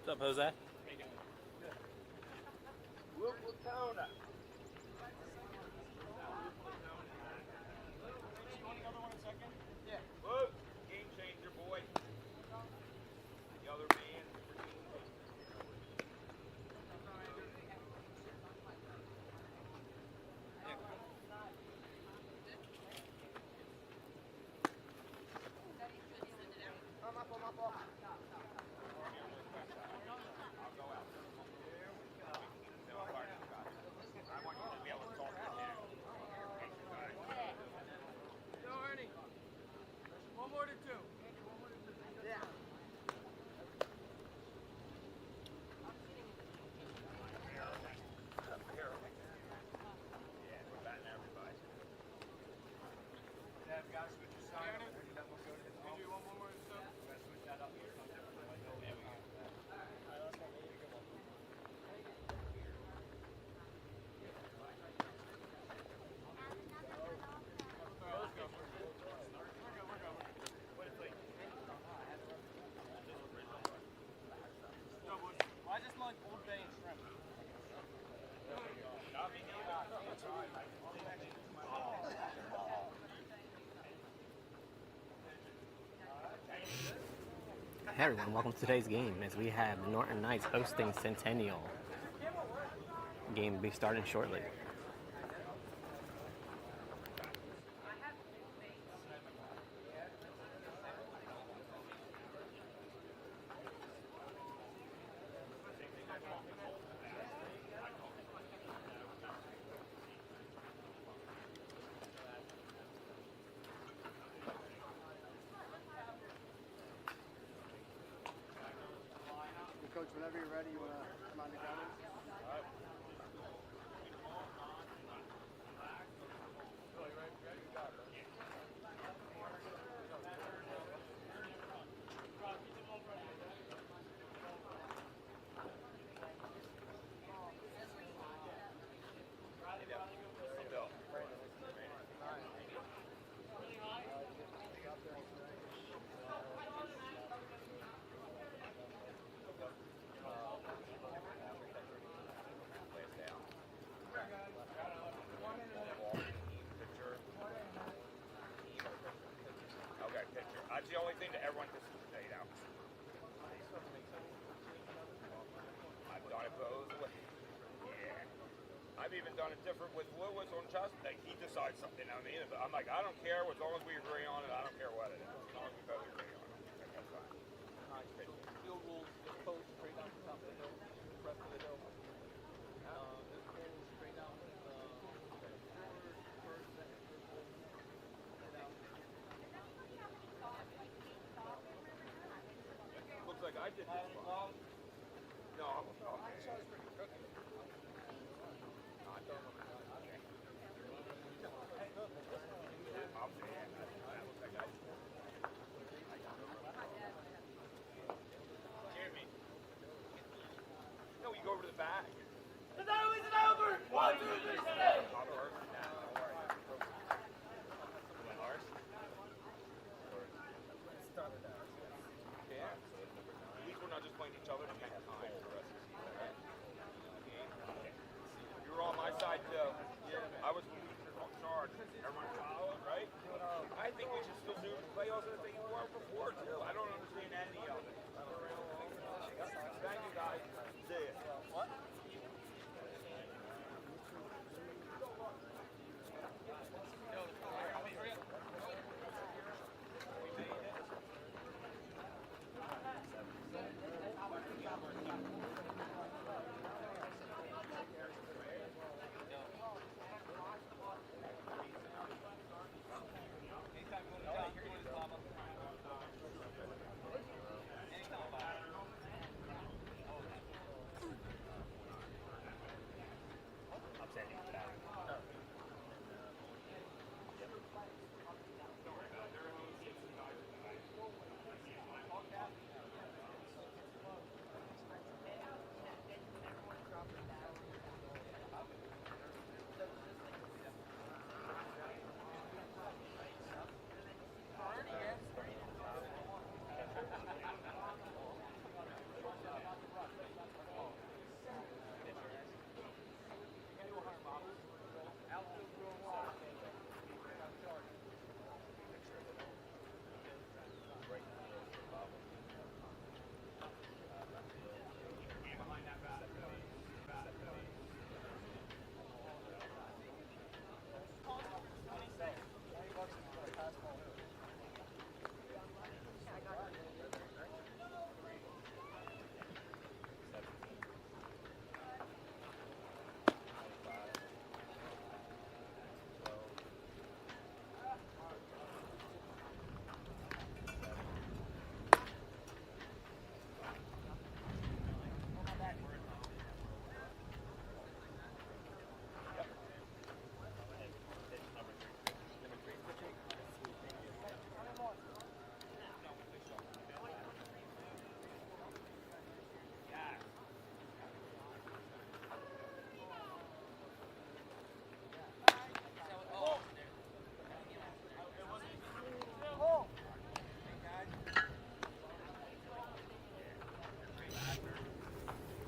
What's up, Jose? Hey everyone, welcome to today's game as we have the Norriton Knights hosting Centennial. Game will be starting shortly. Coach, whenever you're ready, you want to come on the ground? All right. That's the only thing that everyone can say now. I've done it both ways. Yeah. I've even done it different with Lewis on chest. Like, he decides something, I mean, but I'm like, I don't care as long as we agree on it. I don't care what it is. As long as we both agree on it. That's fine. Field rules, the post straight down the top of the hill, rest of the hill. This goal is straight down with first, second, third, and out. Looks like I did this one. No, I'm sorry. Jimmy. No, you go over to the back. It's over! 1, 2, 3, stay! everyone followed, right? I think we should still do playoffs as they were before too. I don't understand any of it. Thank you guys. See ya. What?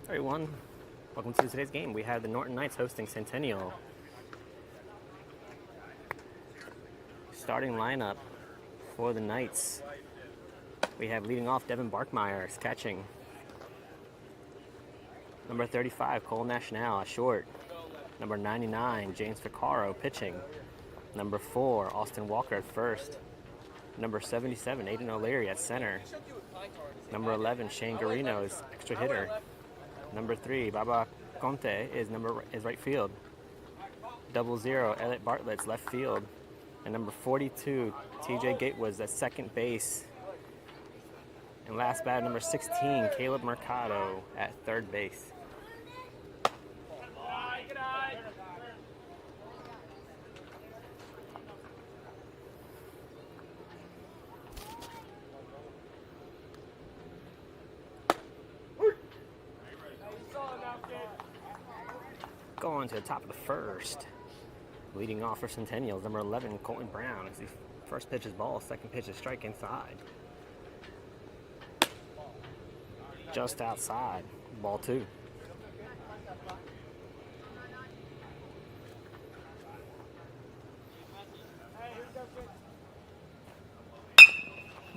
Everyone, welcome to today's game. We have the Norriton Knights hosting Centennial. Starting lineup for the Knights. We have leading off Devin Barkmeyer catching. Number 35, Cole National at short. Number 99, James Ficcaro pitching. Number 4, Austin Walker at first. Number 77, Aiden O'Leary at center. Number 11, Shane Garino is extra hitter. Number 3, Baba Conte is right field. 00, Elliot Bartlett's left field. And number 42, TJ Gatewoods at second base. And last bat, number 16, Caleb Mercado at third base. Going to the top of the first. Leading off for Centennial is number 11, Colton Brown. As the first pitch is ball, second pitch is strike inside. Just outside, ball 2.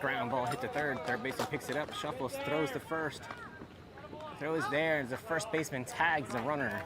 Ground ball hit to third. Third baseman picks it up, shuffles, throws to first. Throw is there as the first baseman tags the runner.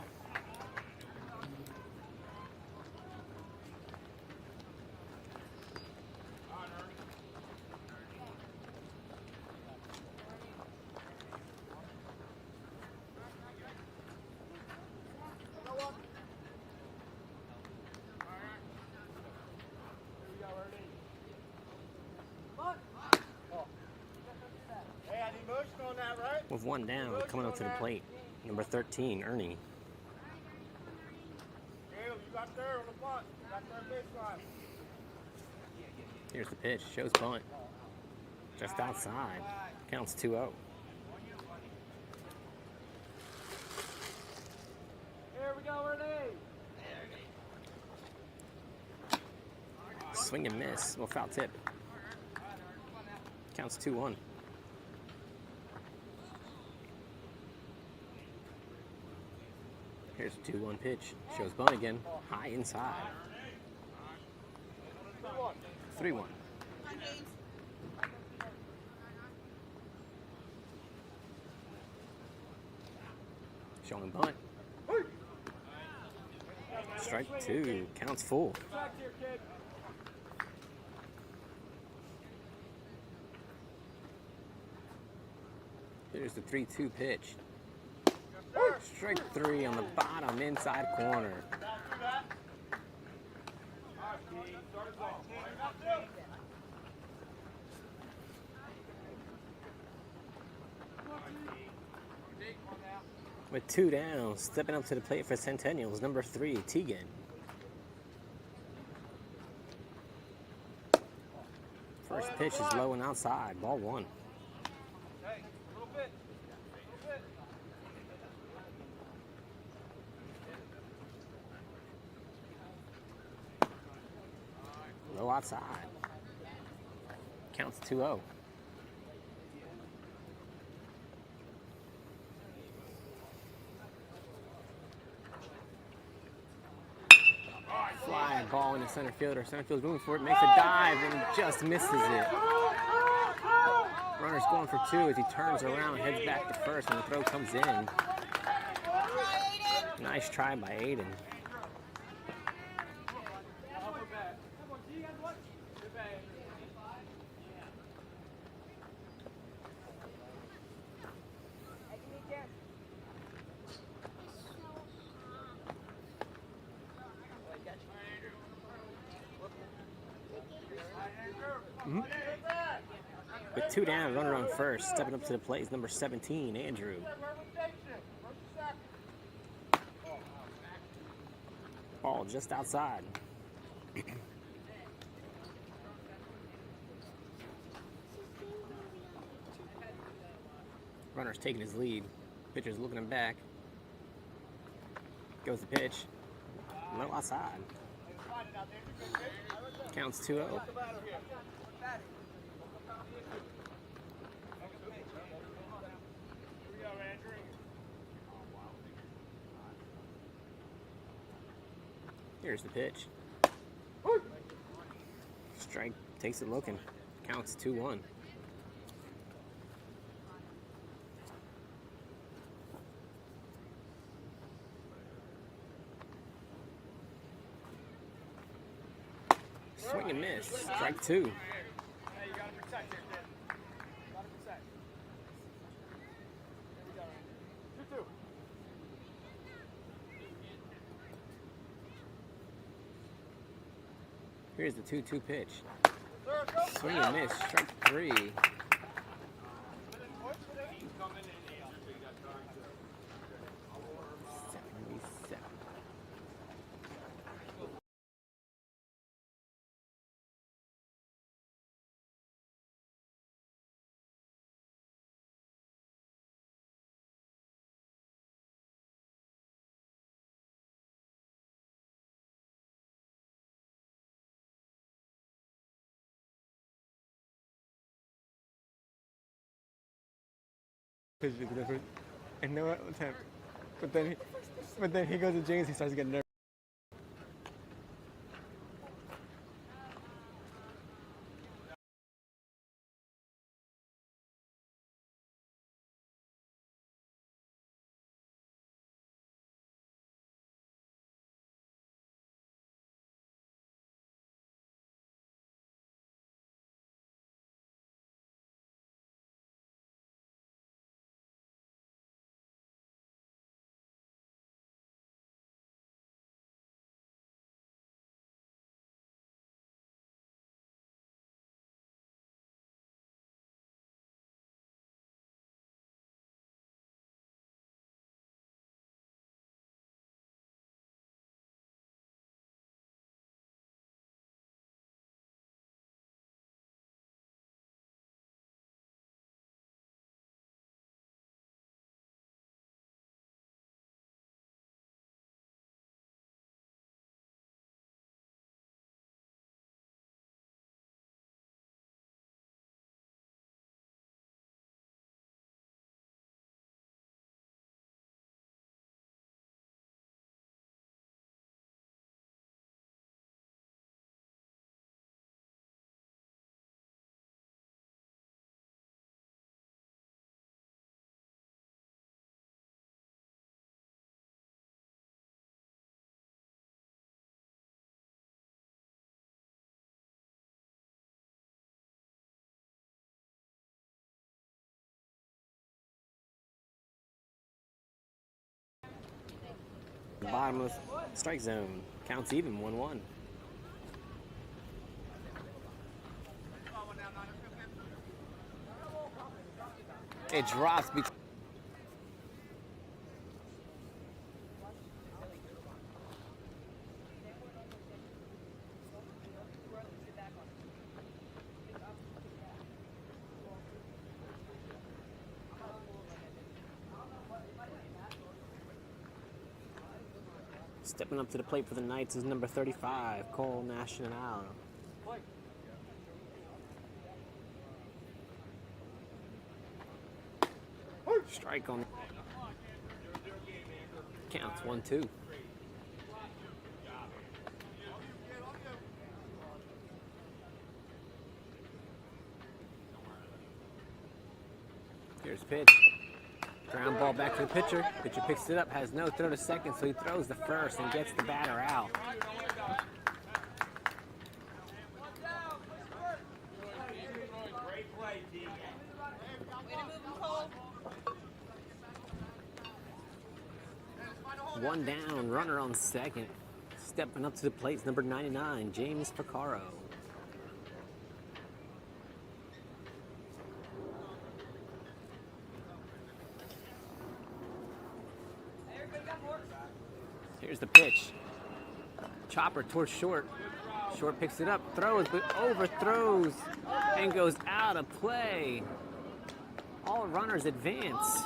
With one down, coming up to the plate, number 13, Ernie. Here's the pitch, shows bunt. Just outside, counts 2-0. Here we go, Ernie. Swing and miss, well, foul tip. Counts 2-1. Here's a 2-1 pitch. Shows bunt again. High inside. 3-1. Showing bunt. Strike 2. Counts full. Here's the 3-2 pitch. Strike 3 on the bottom inside corner. With 2 down, stepping up to the plate for Centennials, number 3, Tegan. First pitch is low and outside, ball 1. Low outside. Counts 2-0. Fly ball in the center fielder. Center field's moving for it, makes a dive and just misses it. Runner's going for 2 as he turns around, heads back to first when the throw comes in. Nice try by Aiden. With 2 down, runner on first, stepping up to the plate is number 17, Andrew. Ball just outside. Runner's taking his lead. Pitcher's looking him back. Goes the pitch. Low outside. Counts 2-0. Here's the pitch. Strike, takes it looking. Counts 2-1. Swing and miss. Strike 2. Here's the 2-2 pitch. Swing and miss. Strike 3. And know what? But then he goes to James. He starts getting nervous. the bottom of the strike zone. Counts even, 1-1. It drops between. Stepping up to the plate for the Knights is number 35, Cole National. Strike on. Counts 1-2. Here's pitch. Ground ball back to the pitcher. Pitcher picks it up, has no throw to second, so he throws the first and gets the batter out. One down, runner on second. Stepping up to the plate is number 99, James Picaro. Here's the pitch. Chopper towards short. Short picks it up, throws, but overthrows and goes out of play. All runners advance.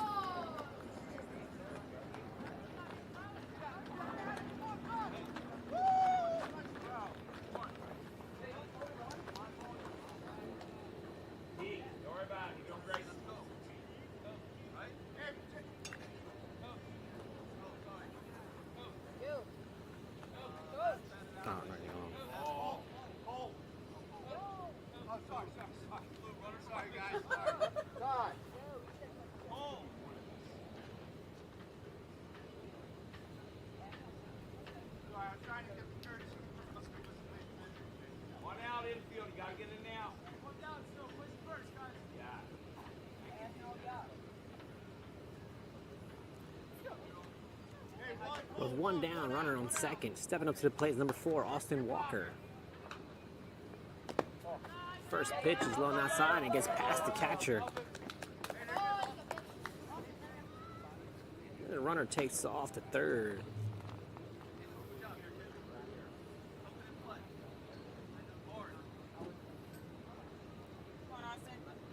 With one down, runner on second. Stepping up to the plate is number 4, Austin Walker. First pitch is low and outside and it gets past the catcher. The runner takes off to third.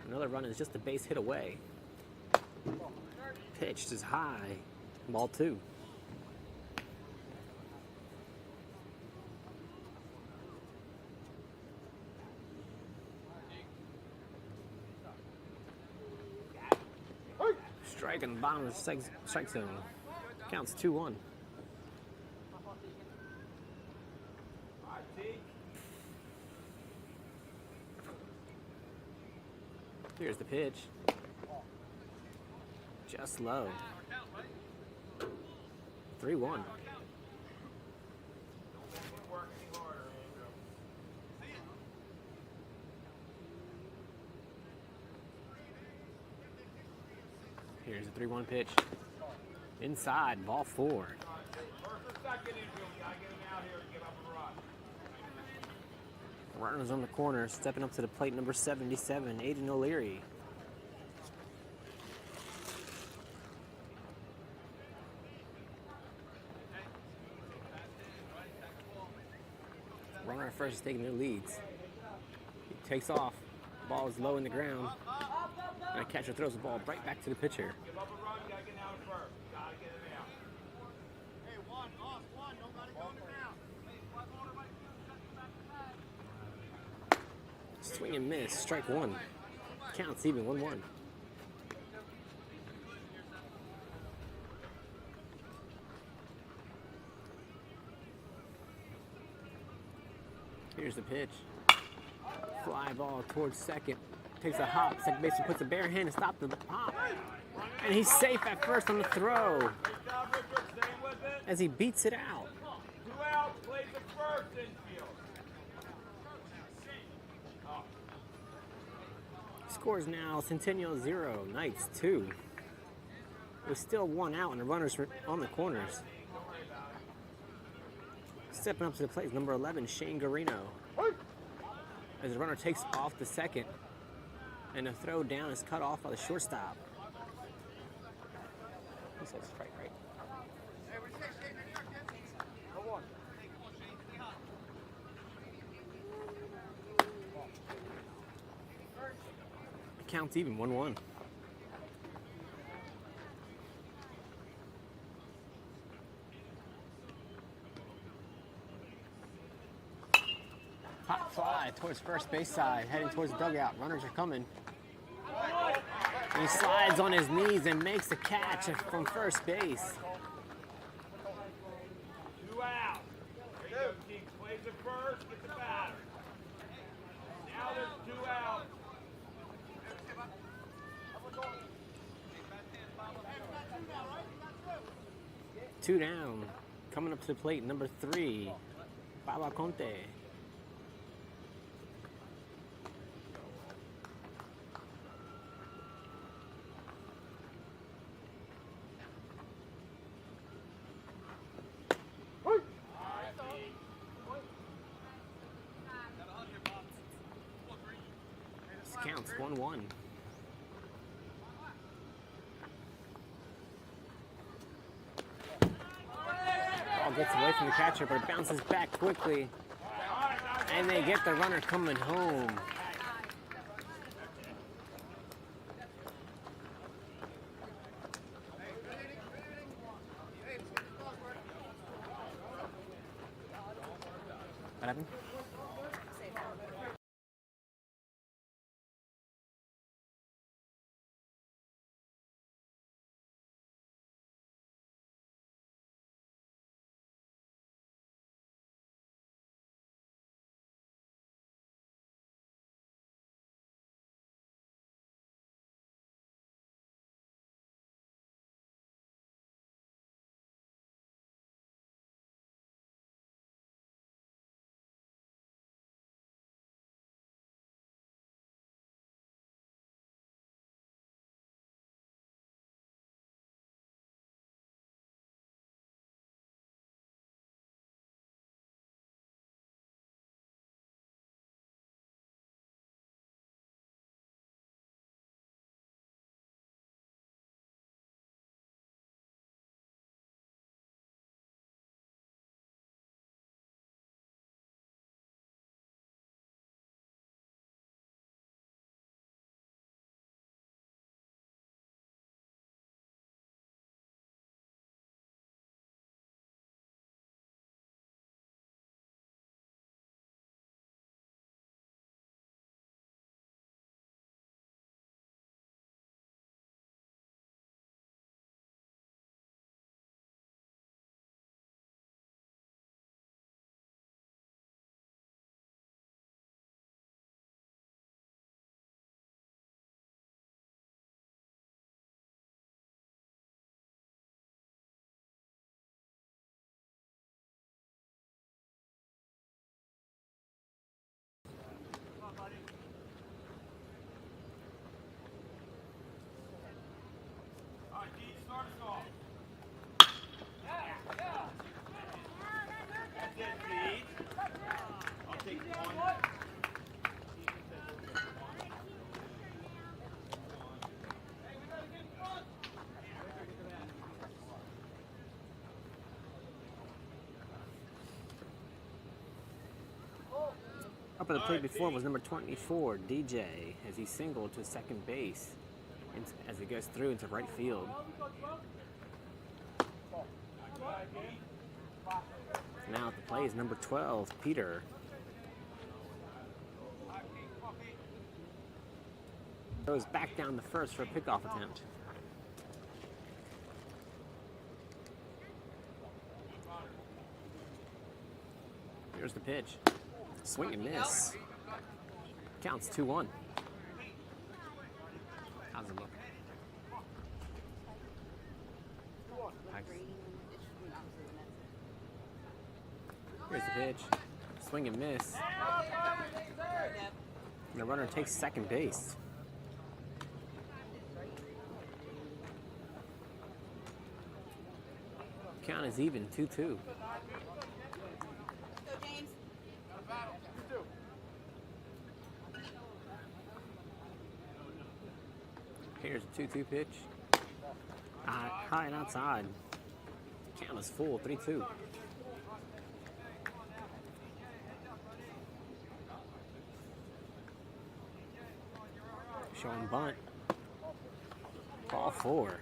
Another run is just a base hit away. Pitched is high. Ball 2. Strike in the bottom of the strike zone. Counts 2-1. Here's the pitch. Just low. 3-1. Here's a 3-1 pitch. Inside, ball 4. Runners on the corner, stepping up to the plate, number 77, Aiden O'Leary. Runner at first is taking their leads. He takes off. Ball is low in the ground. And the catcher throws the ball right back to the pitcher. Swing and miss, strike 1. Counts even, 1-1. Here's the pitch. Fly ball towards second. Takes a hop. Second baseman puts a bare hand to stop the pop. And he's safe at first on the throw as he beats it out. 2 outs, plays at first infield. Scores now Centennial 0, Knights 2. There's still 1 out and the runners on the corners. Stepping up to the plate is number 11, Shane Garino. As the runner takes off the second, and the throw down is cut off by the shortstop. He said strike, right? The count's even, 1-1. Hot fly towards first base side, heading towards the dugout. Runners are coming. And he slides on his knees and makes the catch from first base. 2 out. There you go, King. Plays it first, get the batter. Now there's 2 out. 2 down. Coming up to the plate, number 3, Baba Conte. Counts 1-1. Ball gets away from the catcher, but it bounces back quickly. And they get the runner coming home. What happened? All right, Dean, start us off. That's it, Dean. I'll take 1. Up at the plate before was number 24, DJ, as he singled to second base as it goes through into right field. Now at the plate is number 12, Peter. Goes back down the first for a pickoff attempt. Here's the pitch. Swing and miss. Counts 2-1. How's it look? Here's the pitch. Swing and miss. And the runner takes second base. Count is even, 2-2. Here's a 2-2 pitch. High and outside. Count is full, 3-2. Showing bunt. Ball 4.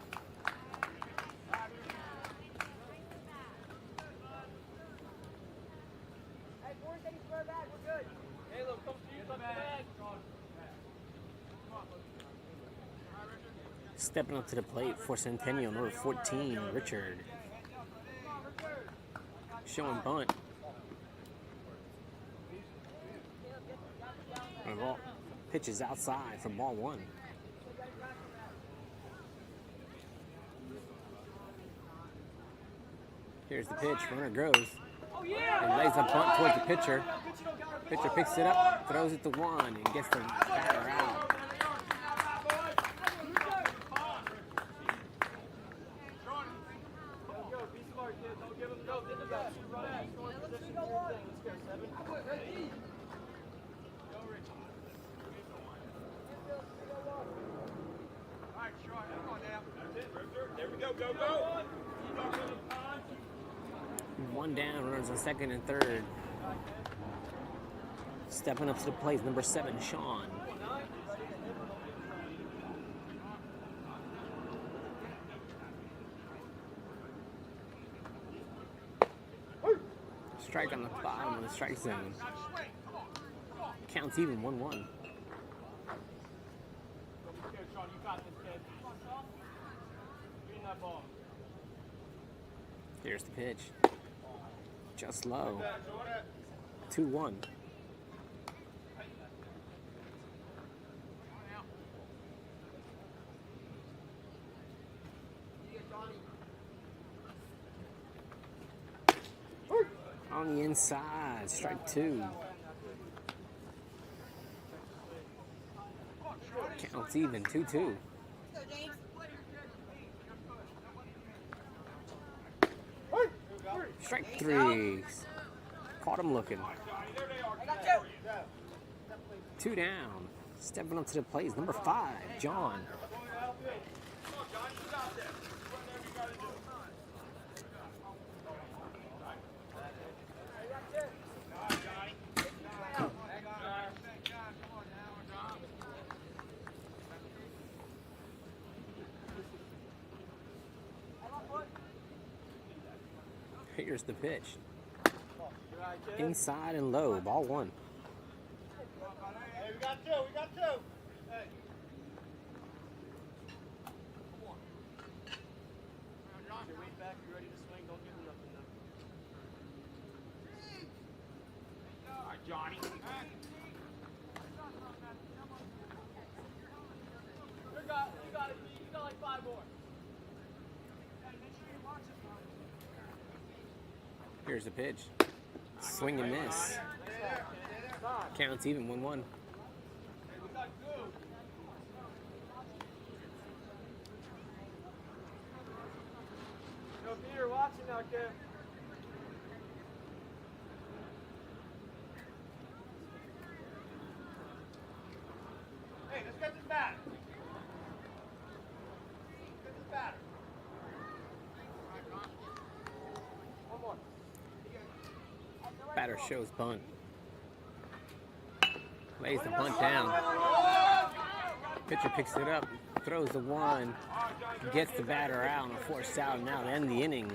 Stepping up to the plate for Centennial, number 14, Richard. Showing bunt. And the ball pitches outside for ball 1. Here's the pitch. Runner goes and lays a bunt towards the pitcher. Pitcher picks it up, throws it to 1, and gets the batter out. There we go, go, go. 1 down, runners on 2nd and 3rd. Stepping up to the plate, number 7, Sean. Strike on the bottom of the strike zone. Counts even, 1-1. Here's the pitch. Just low. 2-1. On the inside, strike 2. Counts even, 2-2. Strike 3. Caught him looking. 2 down. Stepping up to the plate is number 5, John. Here's the pitch. Inside and low, ball 1. Hey, we got 2. Hey. Your weight back, you ready to swing, don't give me nothing now. All right, Johnny. You got it, you got like 5 more. Here's the pitch. Swing and miss. Counts even, 1-1. Yo, Peter, watching out there. Hey, let's get this batter. Get this batter. One more. Batter shows bunt. Lays the bunt down. Pitcher picks it up, throws the 1, gets the batter out on a forced out now to end the inning.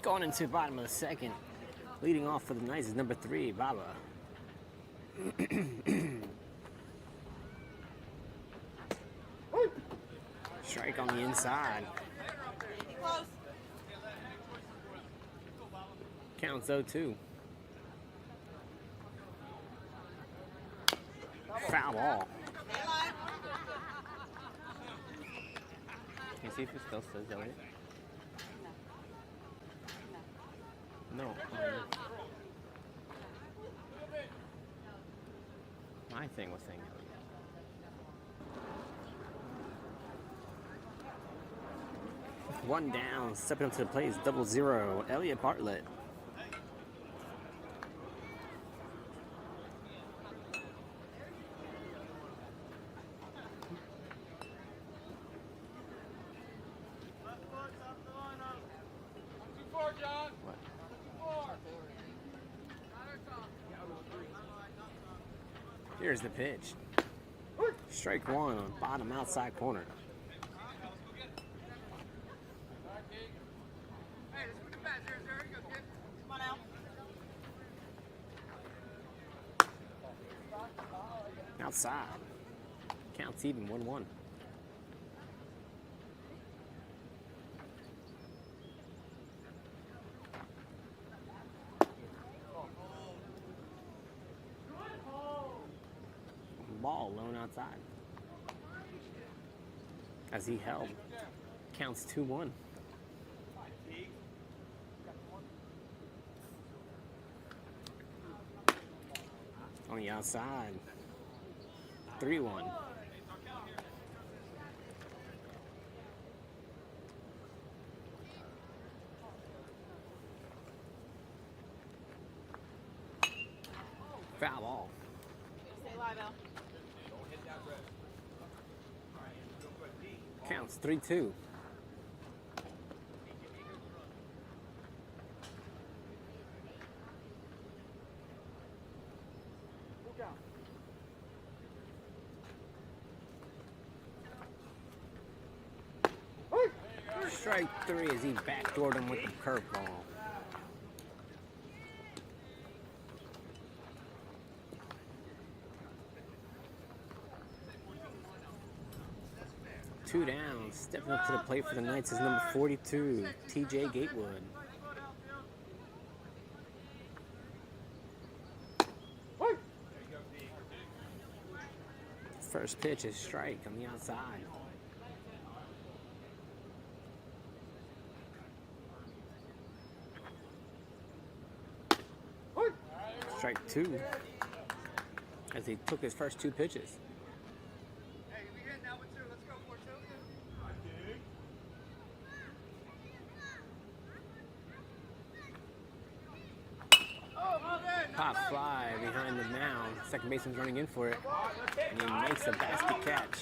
Going into the bottom of the second. Leading off for the Knights is number 3, Baba. Strike on the inside. Close. Counts 0-2. Foul ball. Stay alive. Can you see if it still says Elliot? No. My thing was saying Elliot. One down, stepping up to the plate is 0-0. Elliot Bartlett. What? Here's the pitch. Strike one on bottom outside corner. Come on out. Outside. Counts even 1-1. Ball lone outside. As he held. Counts 2-1. On the outside. 3-1. Foul ball. Stay alive, Al. Counts 3-2. Strike 3 as he backdoored him with the curveball. Two down, stepping up to the plate for the Knights is number 42, TJ Gatewood. First pitch is strike on the outside. Strike 2 as he took his first 2 pitches. Hey, we hitting that one too. Let's go for 2. Pop fly behind the mound. Second baseman's running in for it. And he makes a basket catch.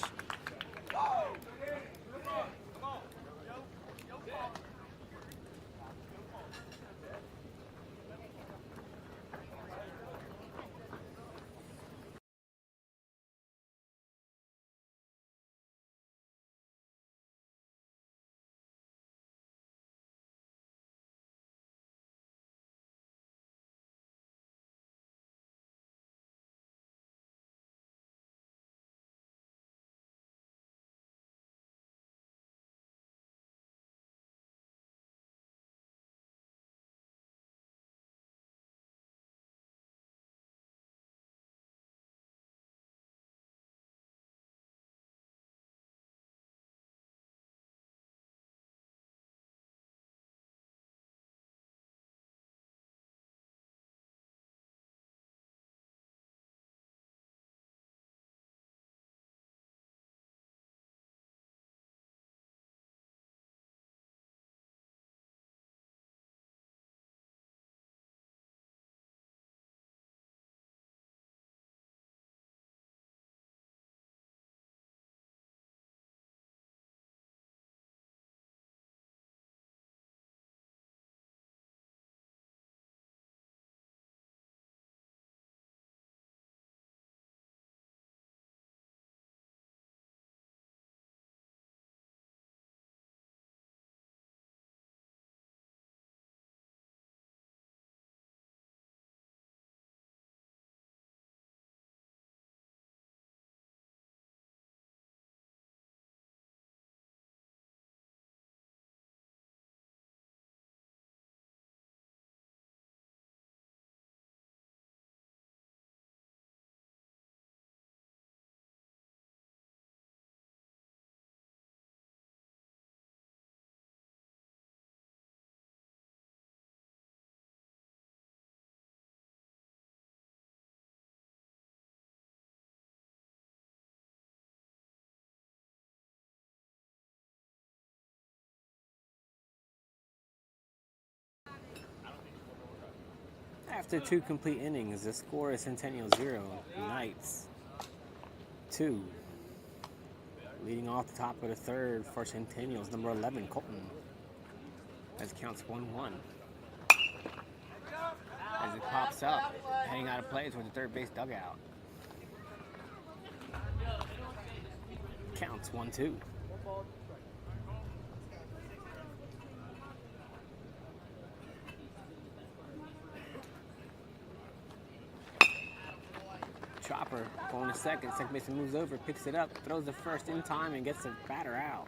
After 2 complete innings, the score is Centennial 0, Knights 2. Leading off the top of the third for Centennial's number 11, Colton, as it counts 1-1. As it pops up, heading out of play towards the third base dugout. Counts 1-2. Chopper going to second. Second baseman moves over, picks it up, throws the first in time, and gets the batter out.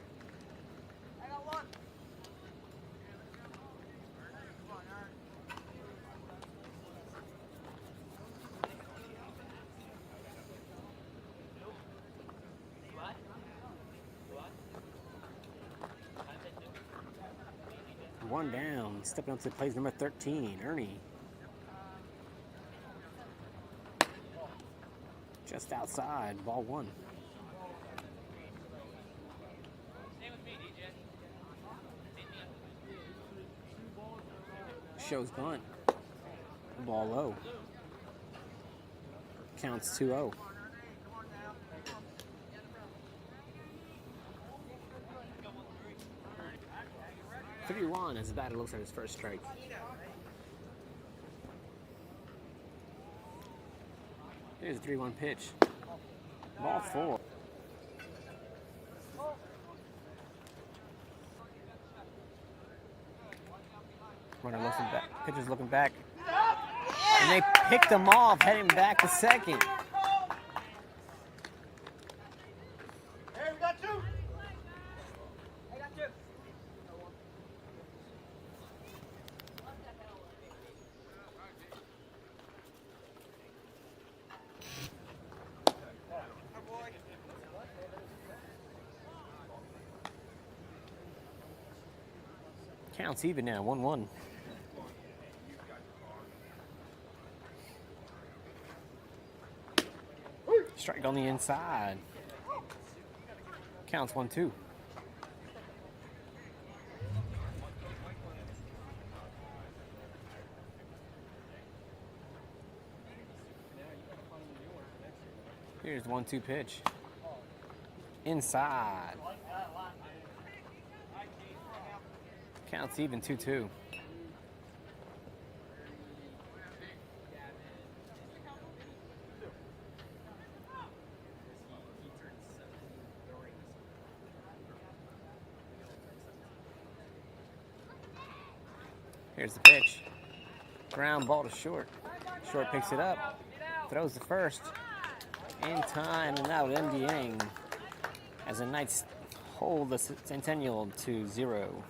One down. Stepping up to the plate is number 13, Ernie. Just outside, ball 1. Shows bunt. Ball low. Counts 2-0. One as the batter looks at his first strike. Here's a 3-1 pitch. Ball 4. Runner looking back. Pitcher's looking back. And they picked him off, heading back to second. Hey, we got 2. I got 2. Counts even now, 1-1. Strike on the inside. Counts 1-2. Here's the 1-2 pitch. Inside. Counts even, 2-2. Here's the pitch. Ground ball to short. Short picks it up. Throws the first. In time, and that would end the inning as the Knights hold the Centennial to 0.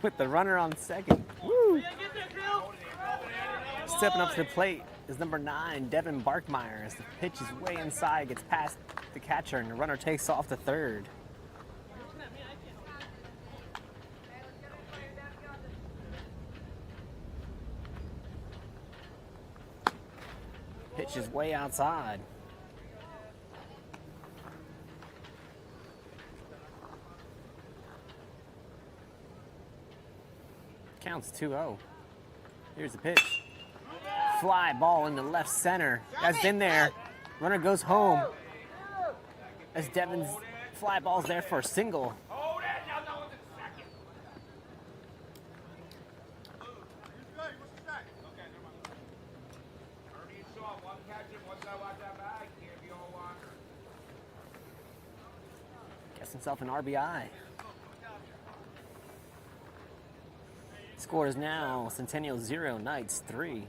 With the runner on second. Woo! Stepping up to the plate is number 9, Devin Barkmeyer, as the pitch is way inside, gets past the catcher, and the runner takes off to third. Pitch is way outside. Counts 2-0. Here's the pitch. Fly ball into left center. That's in there. Runner goes home. As Devin's fly ball's there for a single. Hold it! Now no one's in second. Okay, never mind. Ernie and Shaw, one catch it, one side watch that bag. Can't be all longer. Gets himself an RBI. Score is now Centennial 0, Knights 3.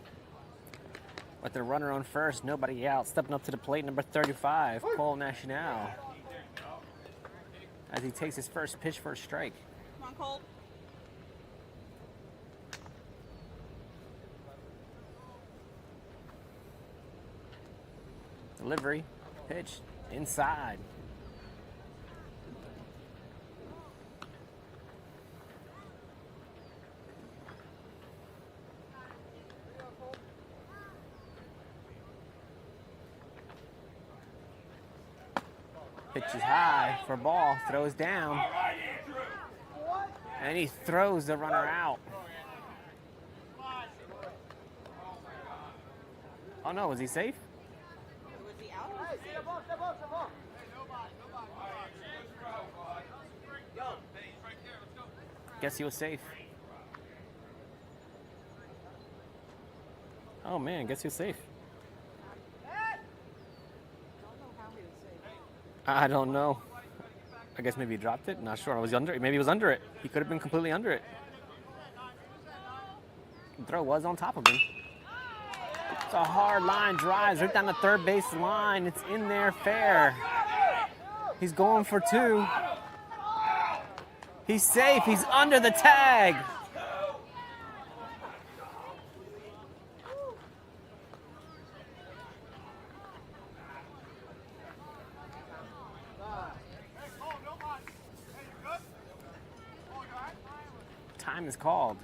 With the runner on first, nobody out. Stepping up to the plate, number 35, Cole National. As he takes his first pitch for a strike. Come on, Cole. Delivery, pitch, inside. Pitch is high for ball, throws down. And he throws the runner out. Oh no, was he safe? Was he out or was he safe? Guess he was safe. Oh man, guess he was safe. I don't know. I guess maybe he dropped it. Not sure. Was he under it? Maybe he was under it. He could have been completely under it. The throw was on top of him. It's a hard line. Drives right down the third base line. It's in there fair. He's going for 2. He's safe. He's under the tag. Time is called.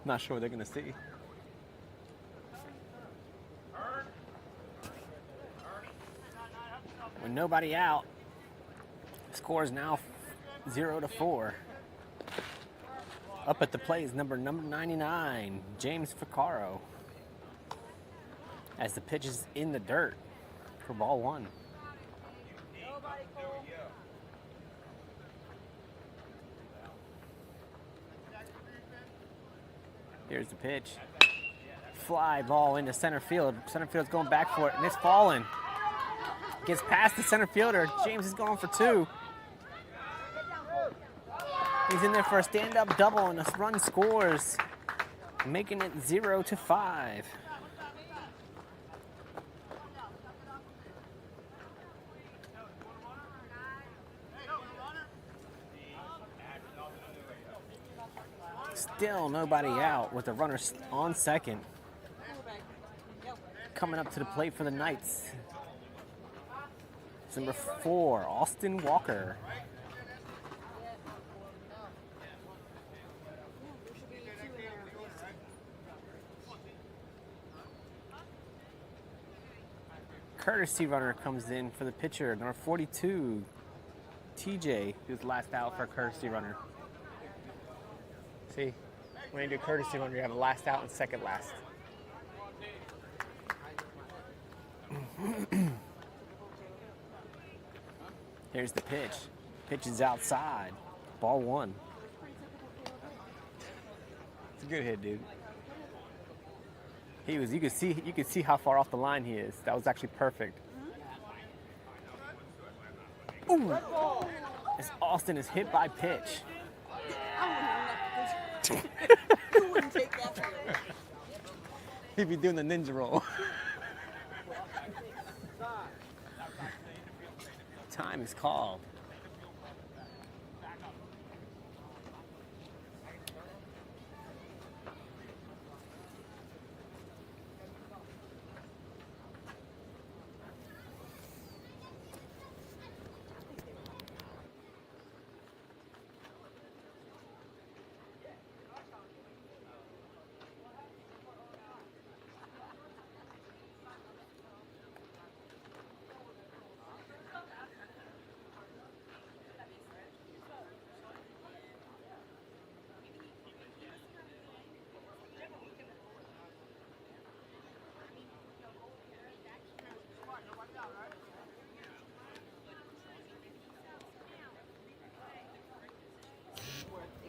Not sure what they're gonna see. With nobody out, score is now 0-4. Up at the plate is number 99, James Ficarro. As the pitch is in the dirt for ball 1. Here's the pitch. Fly ball into center field. Center field's going back for it, and it's falling. Gets past the center fielder. James is going for 2. He's in there for a stand-up double, and a run scores, making it 0-5. Still nobody out with the runner on second. Coming up to the plate for the Knights. It's number 4, Austin Walker. Courtesy runner comes in for the pitcher, number 42, TJ, who's last out for courtesy runner. See, when you do courtesy runner, you have a last out and second last. Here's the pitch. Pitch is outside. Ball 1. It's a good hit, dude. He was. You could see how far off the line he is. That was actually perfect. Ooh. As Austin is hit by pitch. You wouldn't take that from me. He'd be doing the ninja roll. Time is called.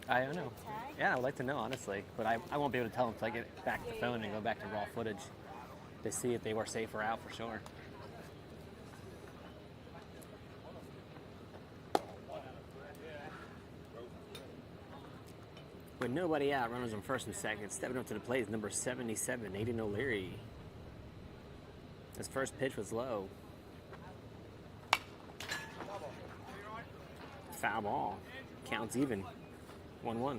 I don't know. Yeah, I would like to know, honestly. But I won't be able to tell them until I get back to the phone and go back to raw footage to see if they were safe or out for sure. With nobody out, runners on first and second. Stepping up to the plate is number 77, Norriton O'Leary. His first pitch was low. Foul ball. Counts even. 1-1.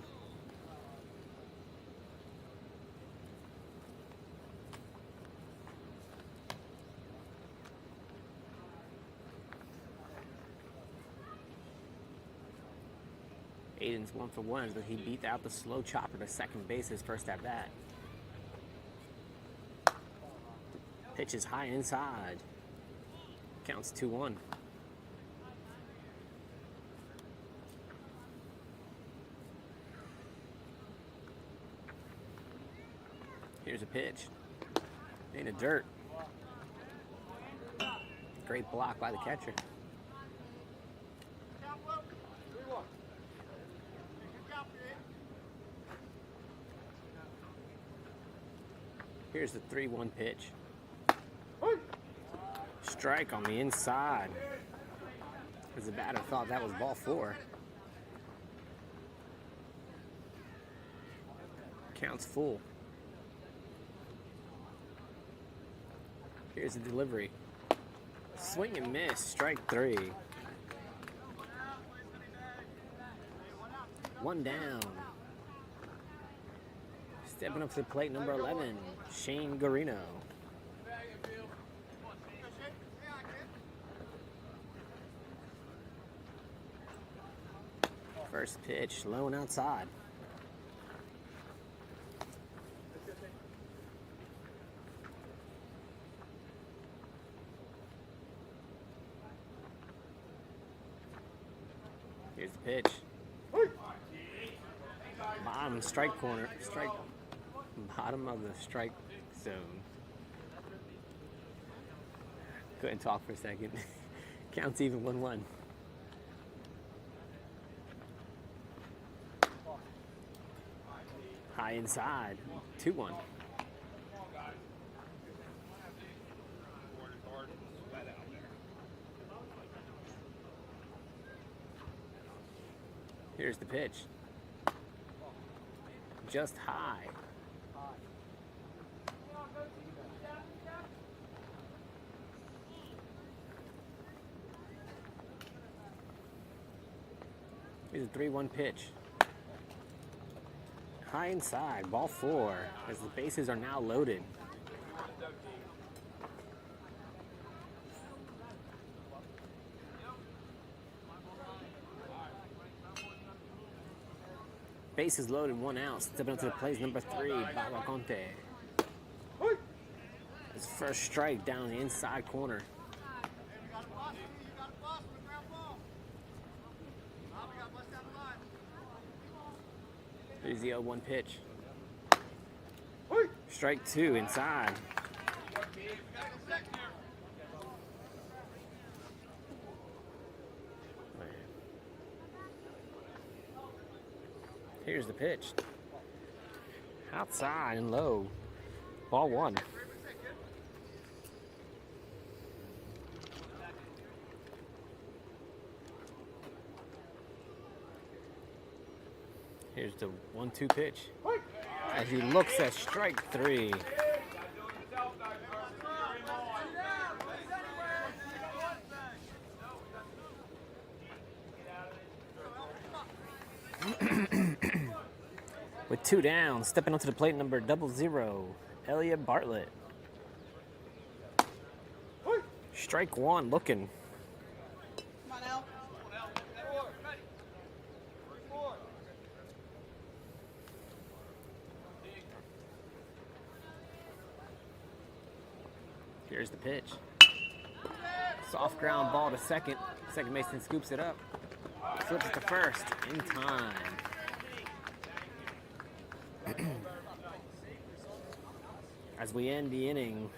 Aiden's 1 for 1, but he beat out the slow chopper to second base his first at bat. Pitch is high inside. Counts 2-1. Here's a pitch. In the dirt. Great block by the catcher. Here's the 3-1 pitch. Strike on the inside. As the batter thought that was ball 4. Counts full. Here's the delivery. Swing and miss, strike 3. 1 down. Stepping up to the plate, number 11, Shane Garino. First pitch, low and outside. Here's the pitch. Bottom strike corner, bottom of the strike zone. Couldn't talk for a second. Counts even 1-1. High inside, 2-1. Here's the pitch. Just high. Here's a 3-1 pitch. High inside, ball 4, as the bases are now loaded. Bases loaded, 1 out. Stepping up to the plate, number 3, Balaconte. His first strike down the inside corner. Here's the 0-1 pitch. Strike 2 inside. Here's the pitch. Outside and low. Ball 1. Here's the 1-2 pitch. As he looks at strike 3. With 2 down, stepping onto the plate, number 00, Elliot Bartlett. Strike 1, looking. Come on, Al. Here's the pitch. Soft ground ball to second. Second baseman scoops it up. Flips it to first in time. As we end the inning,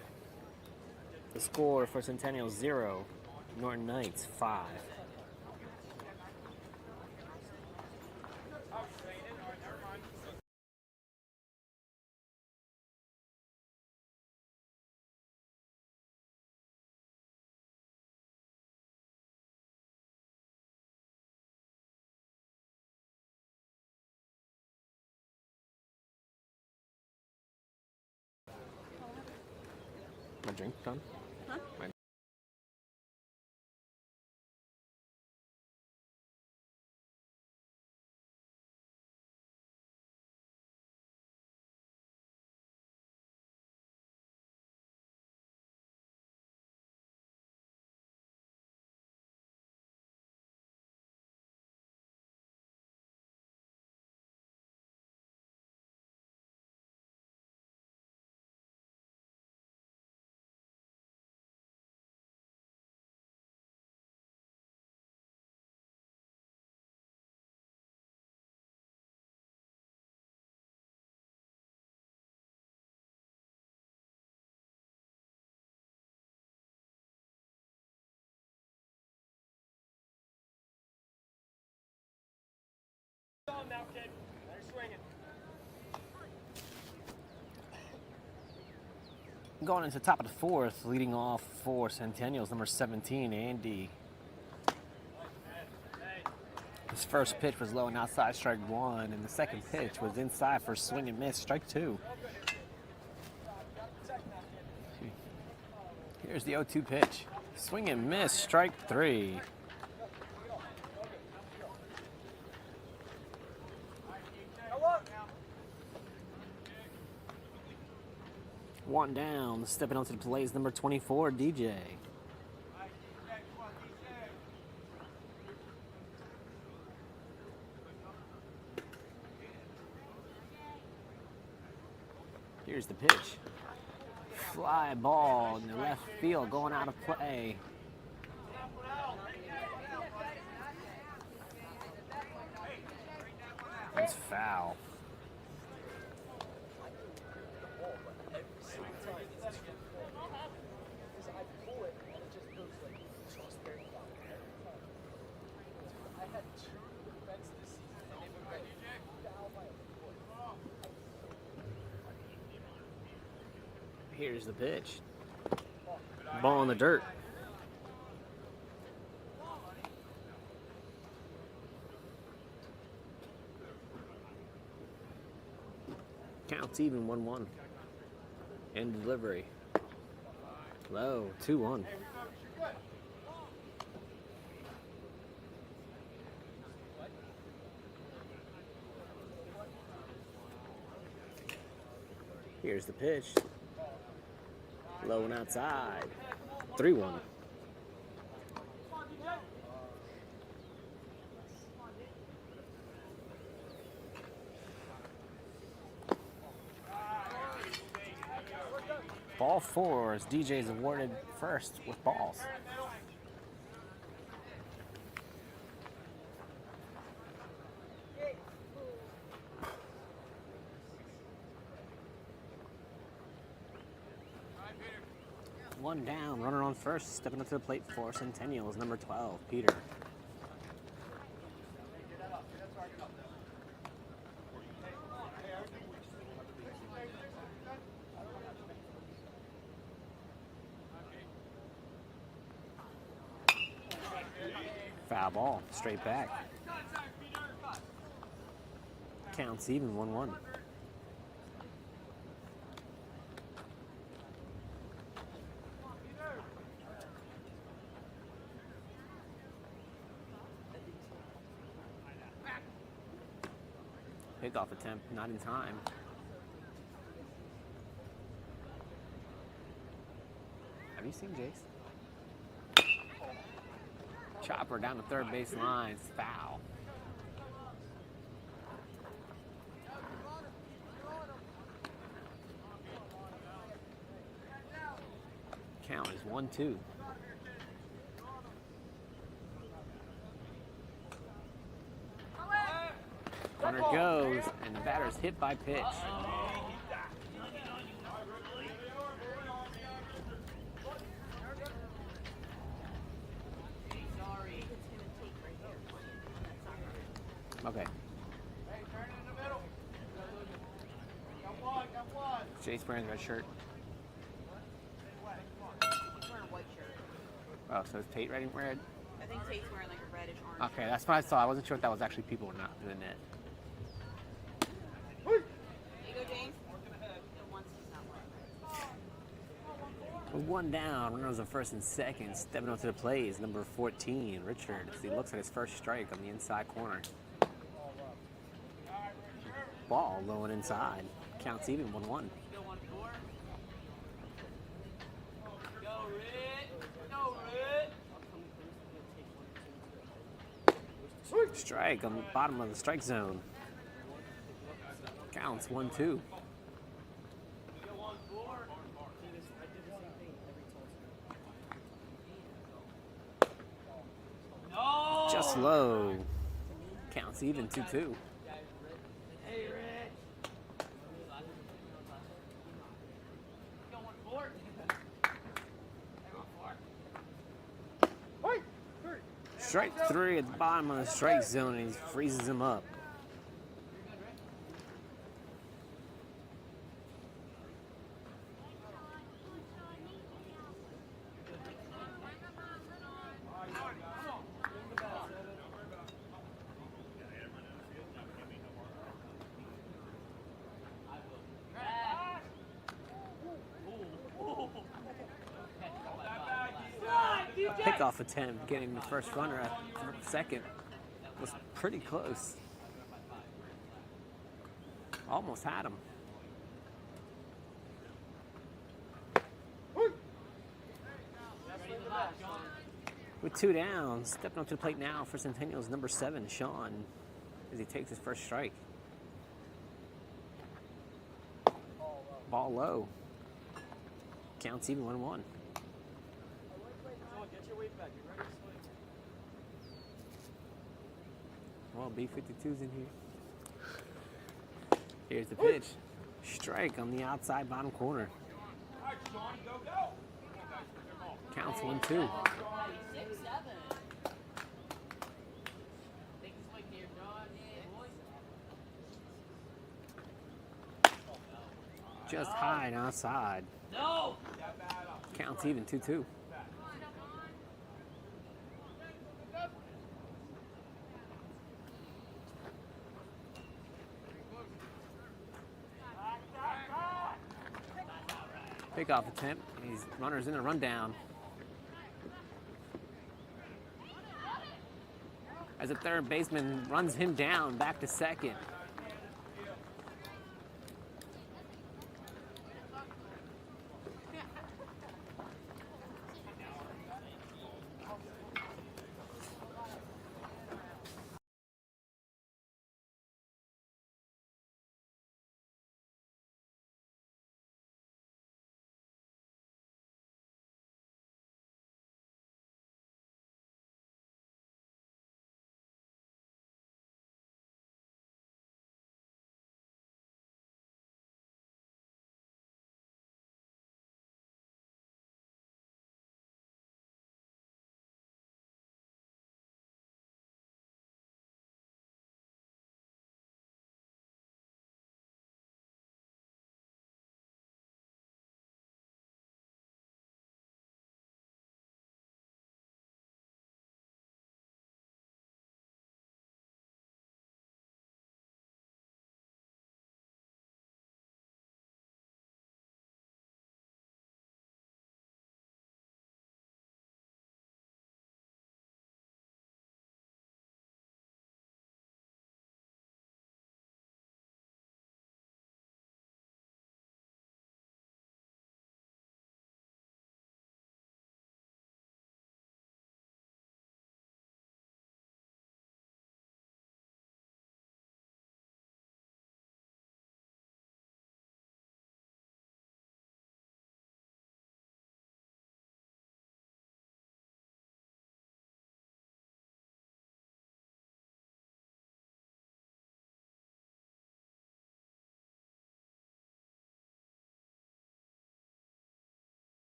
the score for Centennial 0, Norriton Knights 5. My drink done? Huh? Now, kid. They're swinging. Going into the top of the 4th, leading off for Centennial's number 17, Andy. His first pitch was low and outside, strike 1, and the second pitch was inside for swing and miss, strike 2. Here's the 0-2 pitch. Swing and miss, strike 3. One down, stepping onto the plate is number 24, DJ. Here's the pitch. Fly ball in the left field, going out of play. That's foul. Here's the pitch. Ball in the dirt. Counts even 1-1. End delivery. Low, 2-1. Here's the pitch. Low and outside. 3-1. Ball 4 as DJ is awarded first with balls. One down, runner on first, stepping up to the plate for Centennial is number 12, Peter. Foul ball, straight back. Counts even, 1-1. Pickoff attempt, not in time. Have you seen Jace? Chopper down the third base line, it's foul. Count is 1-2. Runner goes, and the batter's hit by pitch. Okay. Jace wearing red shirt. He's wearing a white shirt. Oh, so is Tate wearing red? I think Tate's wearing like a reddish orange. Okay, that's what I saw. I wasn't sure if that was actually people or not in the net. There you go, James. The ones he's not wearing. With one down, runners on first and second. Stepping up to the plate is number 14, Richard, as he looks at his first strike on the inside corner. Ball low and inside. Counts even, 1-1. Go 1-4. Go, Rit. Go, Rit. Strike on the bottom of the strike zone. Counts 1-2. Go 1-4. No. Just low. Counts even, 2-2. Hey, Rich. Go 1-4. Strike 3 at the bottom of the strike zone, and he freezes him up. Pickoff attempt, getting the first runner at second, was pretty close. Almost had him. With two down, stepping up to the plate now for Centennial's number 7, Sean, as he takes his first strike. Ball low. Counts even, 1-1. Well, B-52's in here. Here's the pitch. Strike on the outside bottom corner. Counts 1-2. 6-7. Just high and outside. No. Counts even, 2-2. Pickoff attempt. These runners in a rundown. As the third baseman runs him down back to second.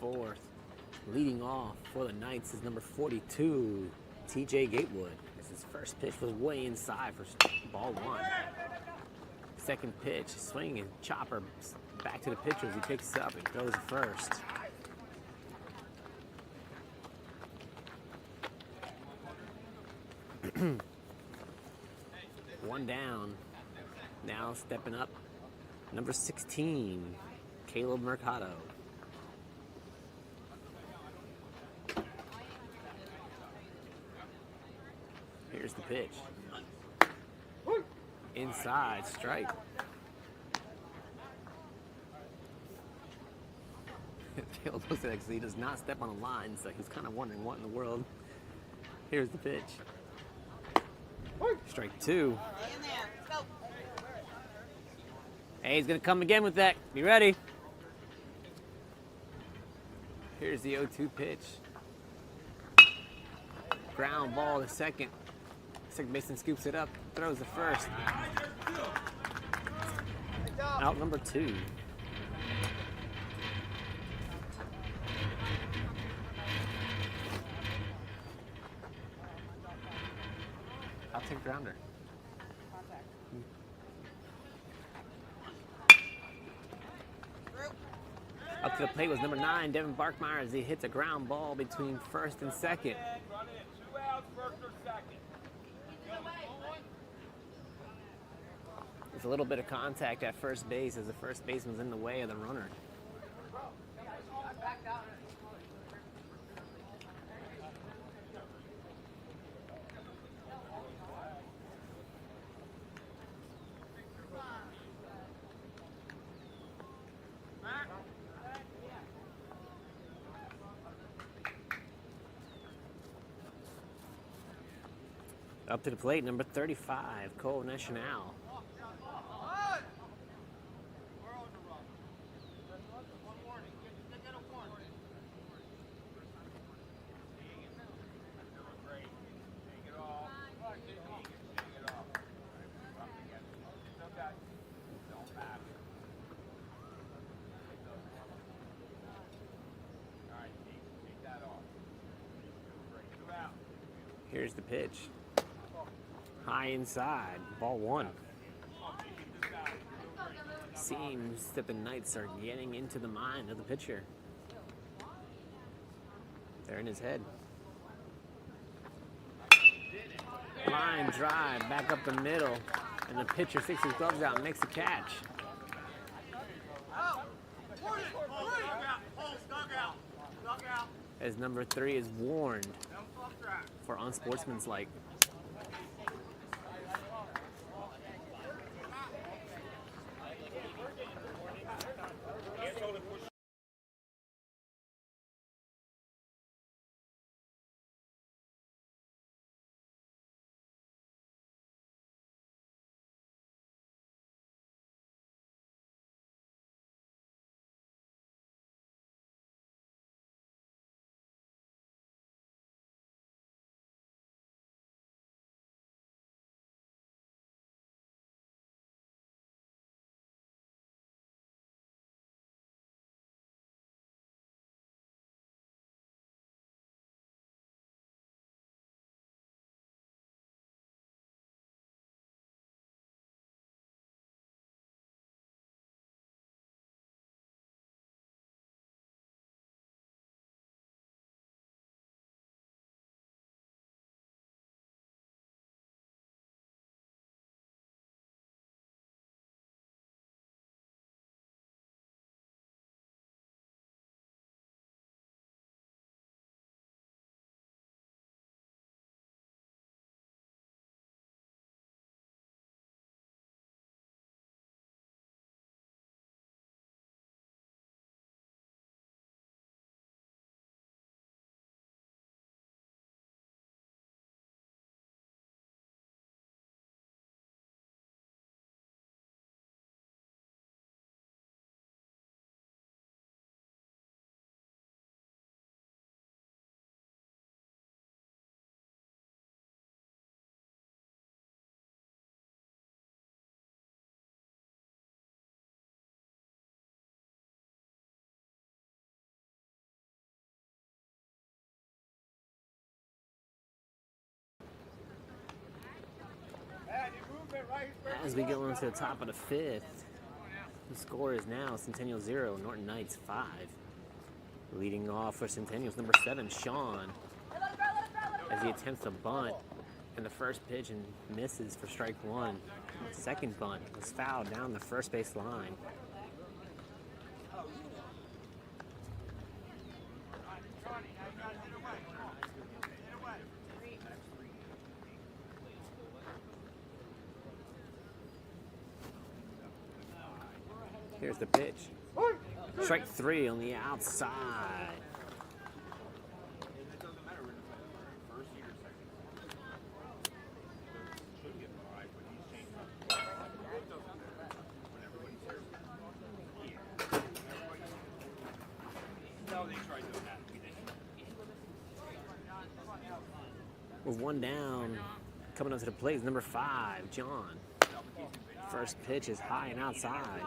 fourth. Leading off for the Knights is number 42, TJ Gatewood. As his first pitch was way inside for ball one. Second pitch, swing and chopper back to the pitcher as he picks it up and throws it first. One down. Now stepping up, number 16, Caleb Mercado. Here's the pitch. Inside, strike. Caleb looks at it because he does not step on the line, so he's kind of wondering what in the world. Here's the pitch. Strike two. Stay in there. Let's go. Hey, he's going to come again with that. Be ready. Here's the 0-2 pitch. Ground ball to second. Second baseman scoops it up, throws the first. Out number 2. I'll take grounder. Up to the plate was number 9, Devin Barkmeyer, as he hits a ground ball between first and second. Run it. 2 outs, first or second. There's a little bit of contact at first base as the first baseman's in the way of the runner. Up to the plate, number 35, Cole National. Here's the pitch. High inside, ball one. Seems that the Knights are getting into the mind of the pitcher. They're in his head. Line drive back up the middle, and the pitcher sticks his gloves out and makes the catch. As number 3 is warned for unsportsmanlike. As we go into the top of the fifth, the score is now Centennial 0, Norton Knights 5. Leading off for Centennial's number 7, Sean, as he attempts a bunt in the first pitch and misses for strike one. Second bunt was fouled down the first base line. Here's the pitch. Strike three on the outside. With one down, coming up to the plate is number 5, John. First pitch is high and outside.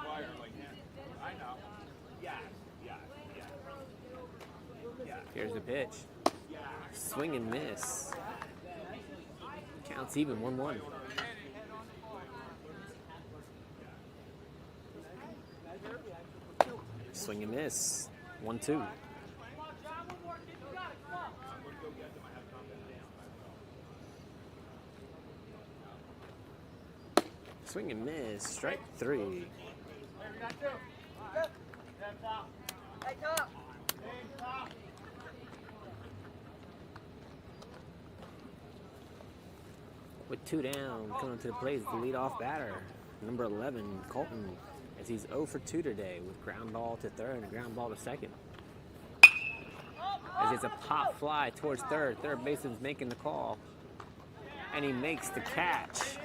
Here's the pitch. Swing and miss. Counts even, 1-1. Swing and miss, 1-2. Swing and miss, strike three. With two down, coming to the plate is the leadoff batter, number 11, Colton, as he's 0 for 2 today with ground ball to third and a ground ball to second. As it's a pop fly towards third baseman's making the call, and he makes the catch.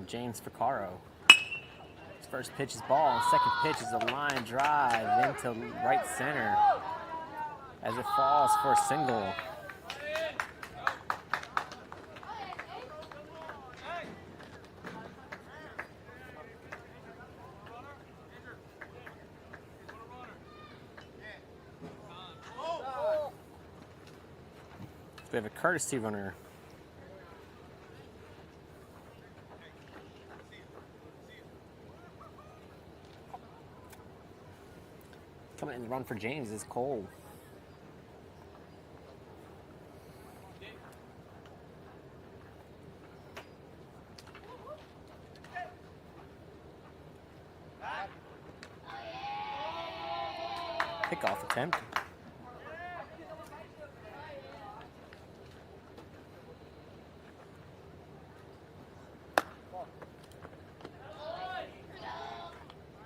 James Ficarro. His first pitch is ball, and second pitch is a line drive into right center as it falls for a single. We have a courtesy runner. Coming in the run for James is Cole. Pickoff attempt.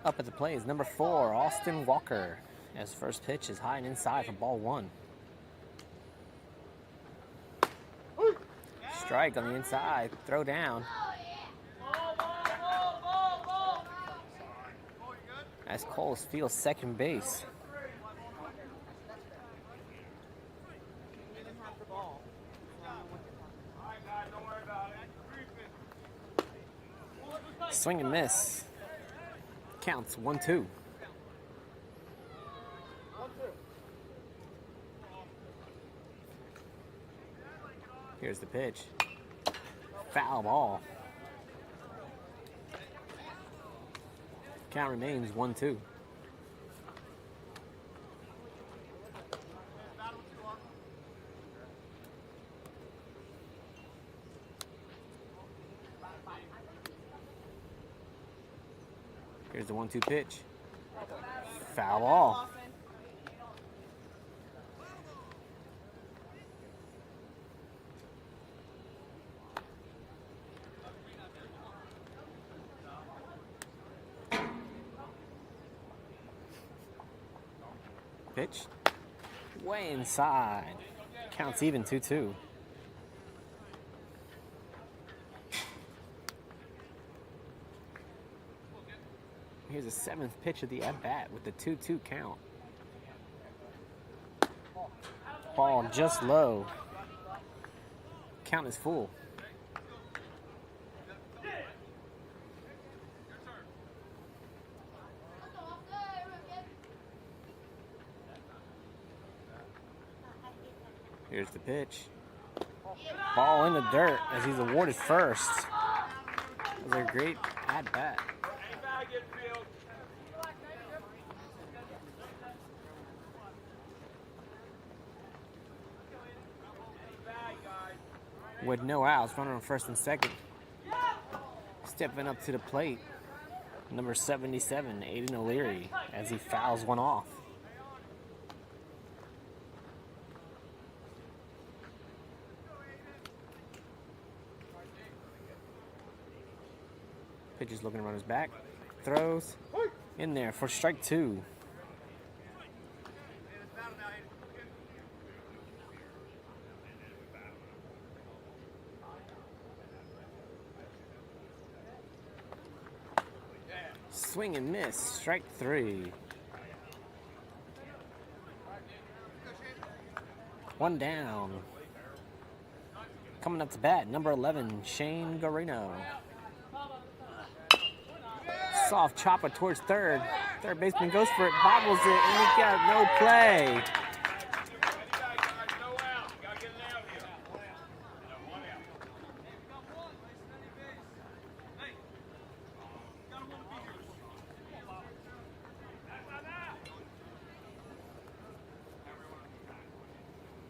Up at the plate is number 4, Austin Walker. His first pitch is high and inside for ball 1. Strike on the inside, throw down. as Cole steals second base. You didn't have the ball. So I don't know what you're talking about. Swing and miss. Counts 1-2. Here's the pitch. Foul ball. Count remains 1-2. Here's the 1-2 pitch. Foul ball. Pitch. Way inside. Counts even 2-2. Here's the 7th pitch of the at-bat with the 2-2 count. Ball just low. Count is full. Here's the pitch. Ball in the dirt as he's awarded first. That was a great at-bat. With no outs, running on first and second. Stepping up to the plate, number 77, Aiden O'Leary, as he fouls one off. Pitcher's looking around his back. Throws in there for strike 2. Swing and miss, strike 3. One down. Coming up to bat, number 11, Shane Garino. Soft chopper towards third. Third baseman goes for it, bobbles it, and he got no play.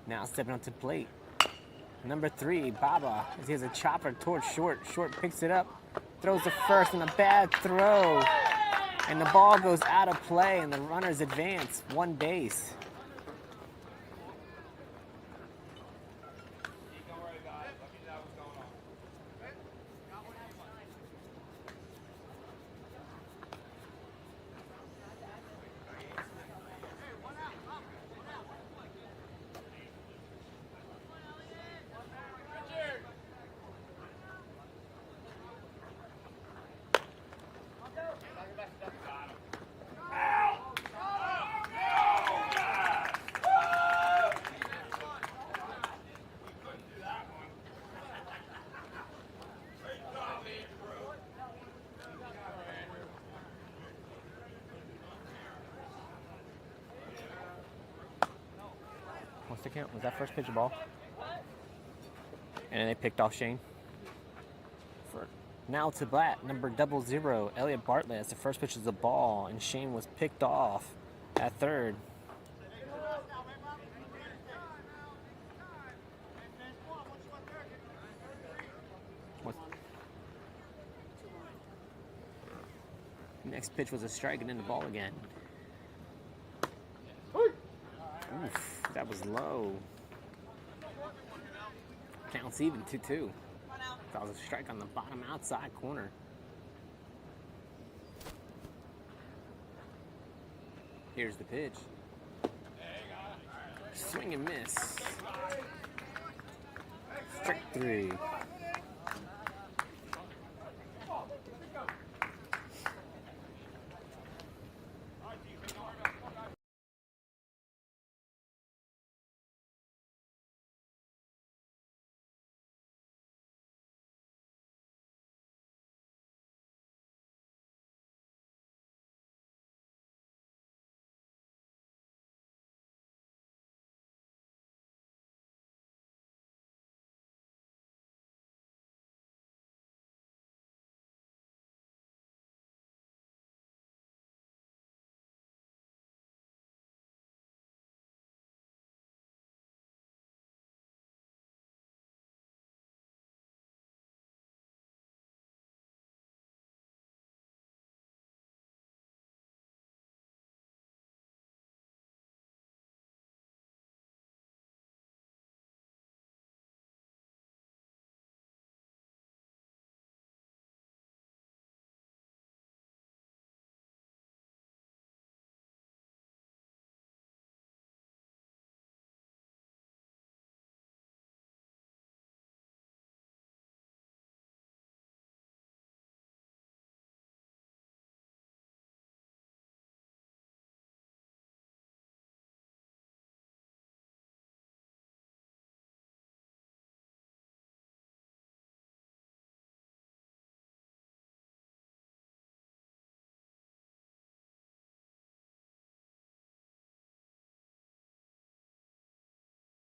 Now stepping up to the plate, number 3, Baba, as he has a chopper towards short. Short picks it up, throws the first, and a bad throw. And the ball goes out of play, and the runners advance 1 base. What's the count? Was that first pitch a ball? And then they picked off Shane. For now to bat, number 00, Elliot Bartlett, as the first pitch is a ball, and Shane was picked off at third. Next pitch was a strike, and then the ball again. Oof, that was low. Counts even 2-2. That was a strike on the bottom outside corner. Here's the pitch. Swing and miss. Strike 3.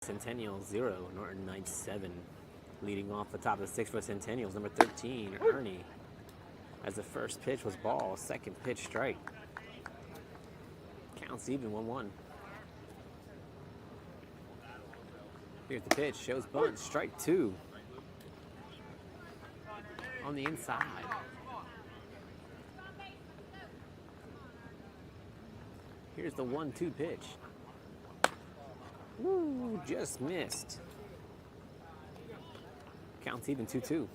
Centennial 0, Norriton Knights 7. Leading off the top of the 6 for Centennials, number 13, Ernie. As the first pitch was ball, second pitch strike. Counts even, 1-1. Here's the pitch, shows bunt, strike 2. On the inside. Here's the 1-2 pitch. Woo, just missed. Counts even, 2-2.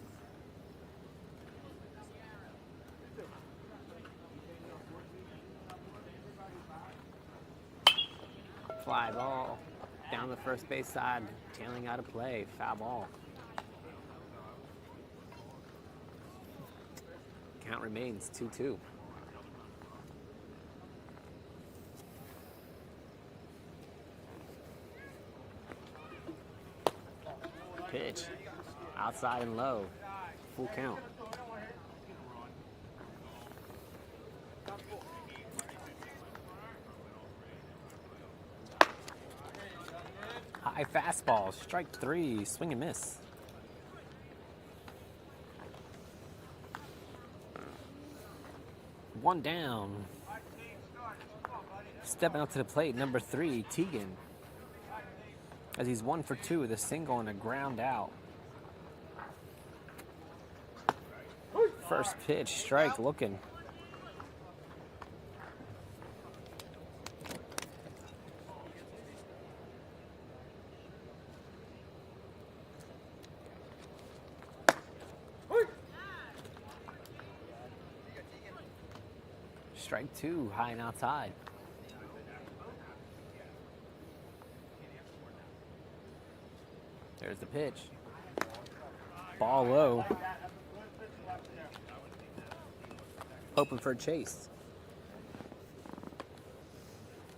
Fly ball down the first base side, tailing out of play, foul ball. Count remains 2-2. Pitch, outside and low, full count. High fastball, strike 3, swing and miss. One down. Stepping up to the plate, number 3, Tegan. As he's 1 for 2 with a single and a ground out. First pitch, strike, looking. Strike 2, high and outside. There's the pitch. Ball low. Hoping for a chase.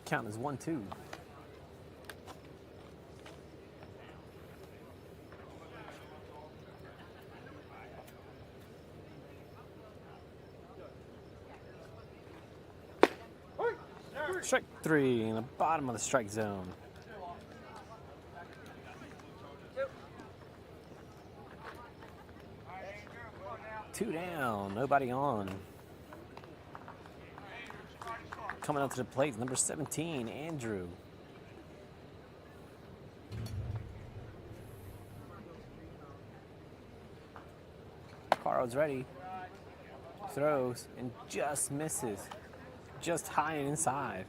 Count is 1-2. Strike 3 in the bottom of the strike zone. Two down, nobody on. Coming up to the plate, number 17, Andrew. Caro's ready. Throws and just misses. Just high and inside.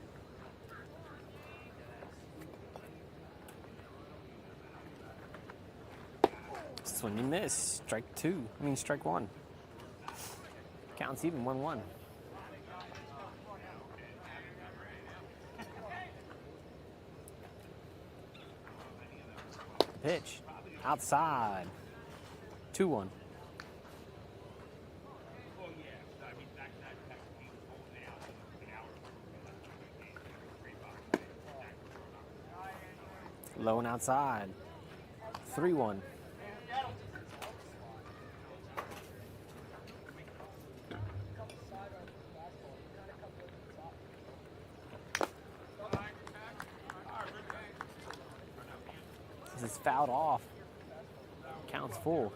Swing and miss. Strike 1. Counts even, 1-1. Pitch. Outside. 2-1. Low and outside. 3-1. This is fouled off. Counts full.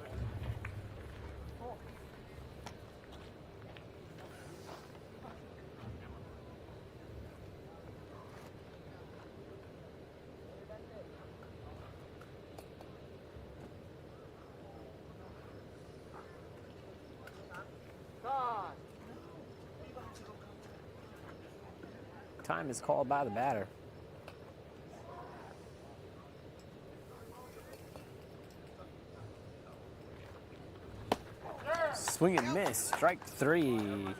Time is called by the batter. Swing and miss, strike 3.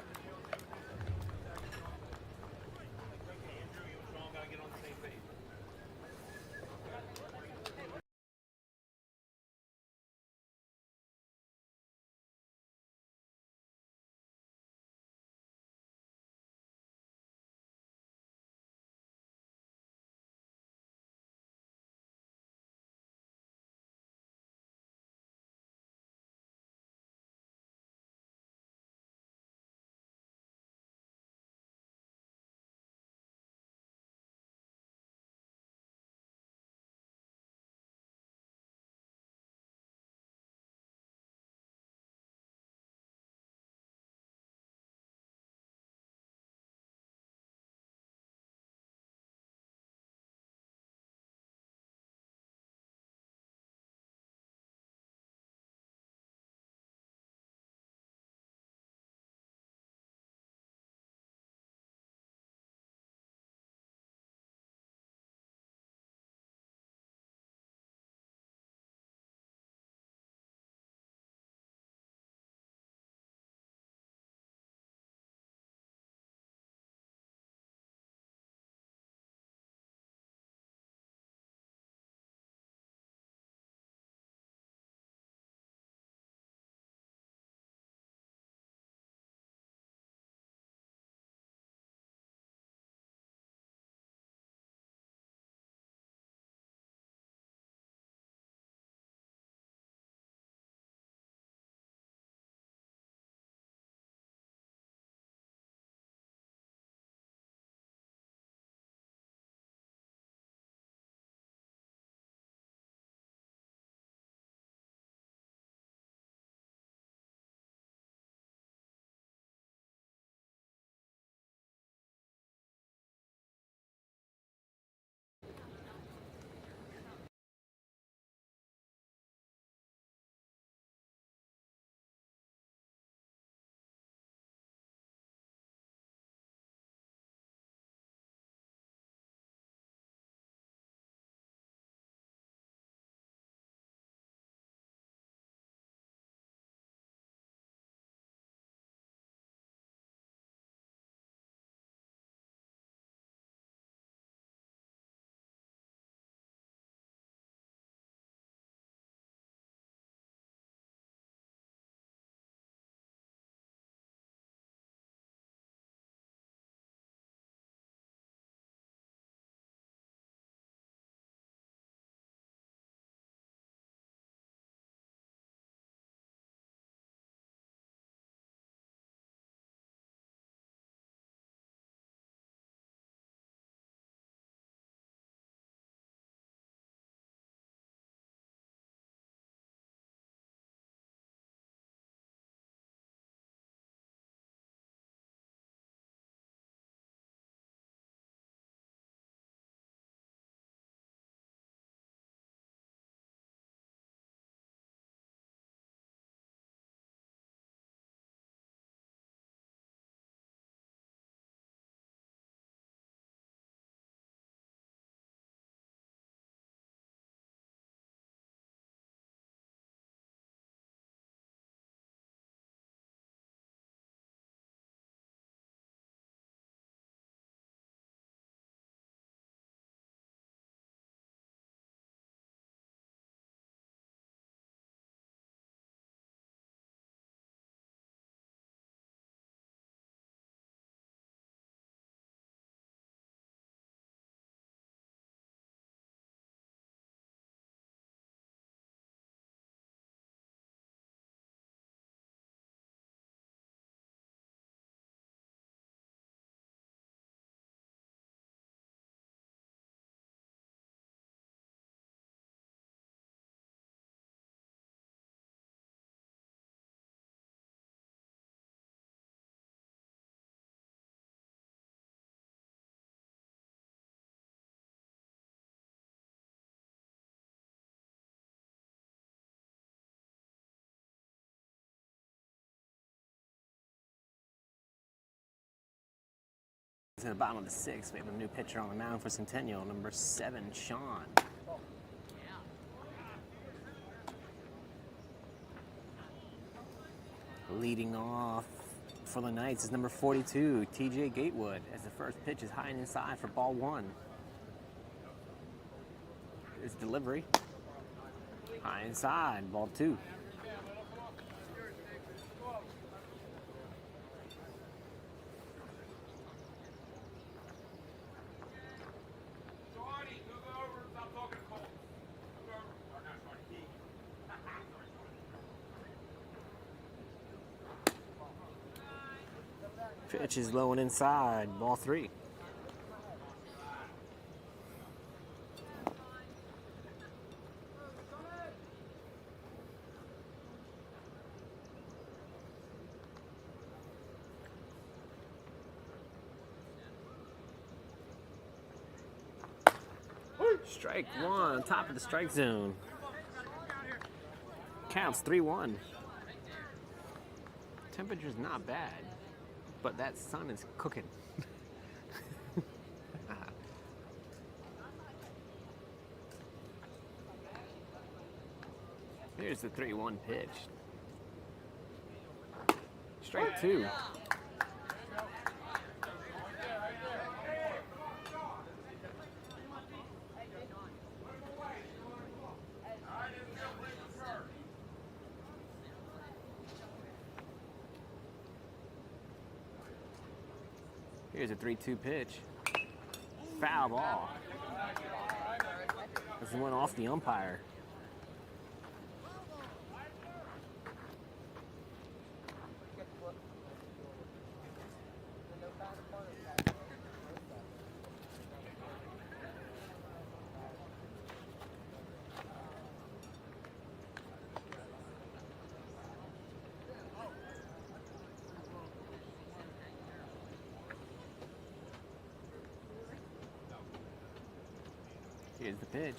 to the bottom of the 6th. We have a new pitcher on the mound for Centennial, number 7, Sean. Leading off for the Knights is number 42, TJ Gatewood, as the first pitch is high and inside for ball 1. Here's delivery. High inside, ball 2. Pitch is low and inside, ball 3. Strike 1, top of the strike zone. Counts 3-1. Temperature's not bad, but that sun is cooking. Here's the 3-1 pitch. Strike 2. Here's a 3-2 pitch. Foul ball. This one off the umpire. Here's the pitch.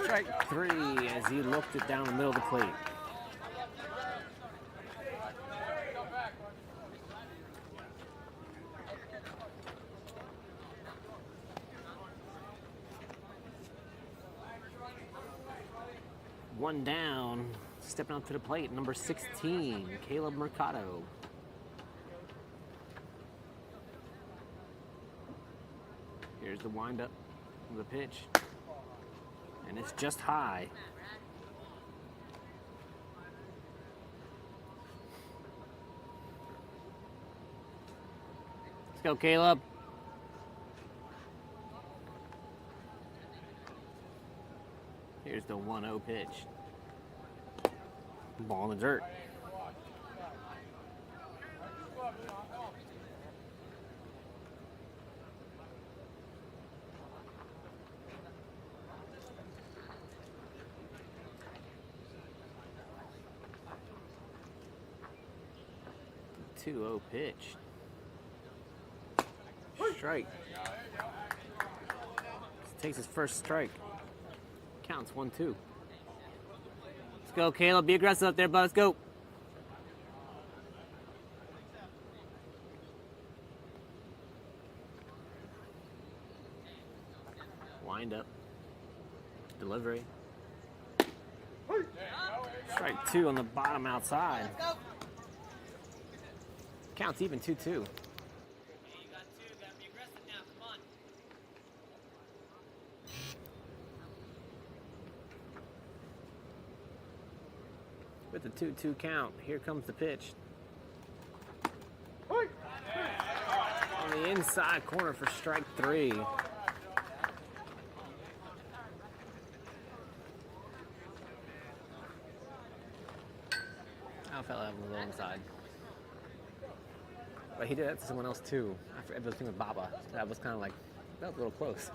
Strike 3 as he looked it down the middle of the plate. One down, stepping up to the plate, number 16, Caleb Mercado. Here's the windup of the pitch, and it's just high. Let's go, Caleb. Here's the 1-0 pitch. Ball in the dirt. The 2-0 pitch. Strike. Takes his first strike. Counts 1-2. Let's go, Caleb. Be aggressive up there, bud. Let's go. Wind up. Delivery. Strike 2 on the bottom outside. Counts even 2-2. With the 2-2 count, here comes the pitch. On the inside corner for strike 3. I fell out on the wrong side. But he did that to someone else too. I forgot the thing with Baba. That was kind of like, that was a little close.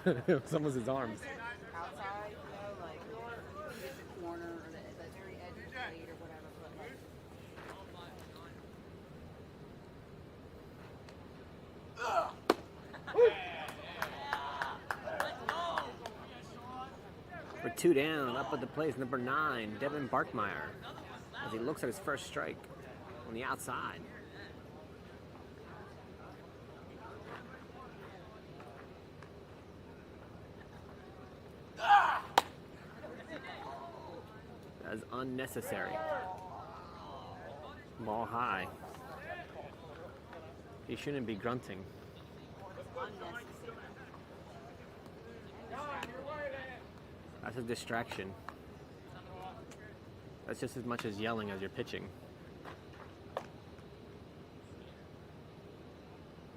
It was almost his arms. Outside, you know, like get the corner or the very edge of the plate or whatever. We're 2 down, up at the plate, number 9, Devin Barkmeyer, as he looks at his first strike on the outside. Unnecessary. Ball high. He shouldn't be grunting. Unnecessary. That's a distraction. That's just as much as yelling as you're pitching.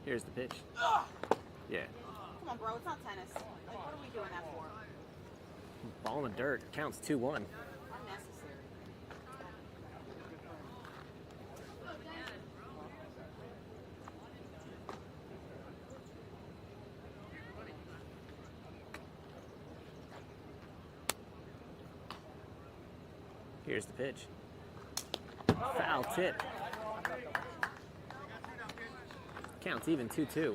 Here's the pitch. Yeah. Come on, bro. It's not tennis. Like, what are we doing that for? Ball in the dirt. Counts 2-1. Unnecessary. Here's the pitch. Foul tip. Counts even 2-2.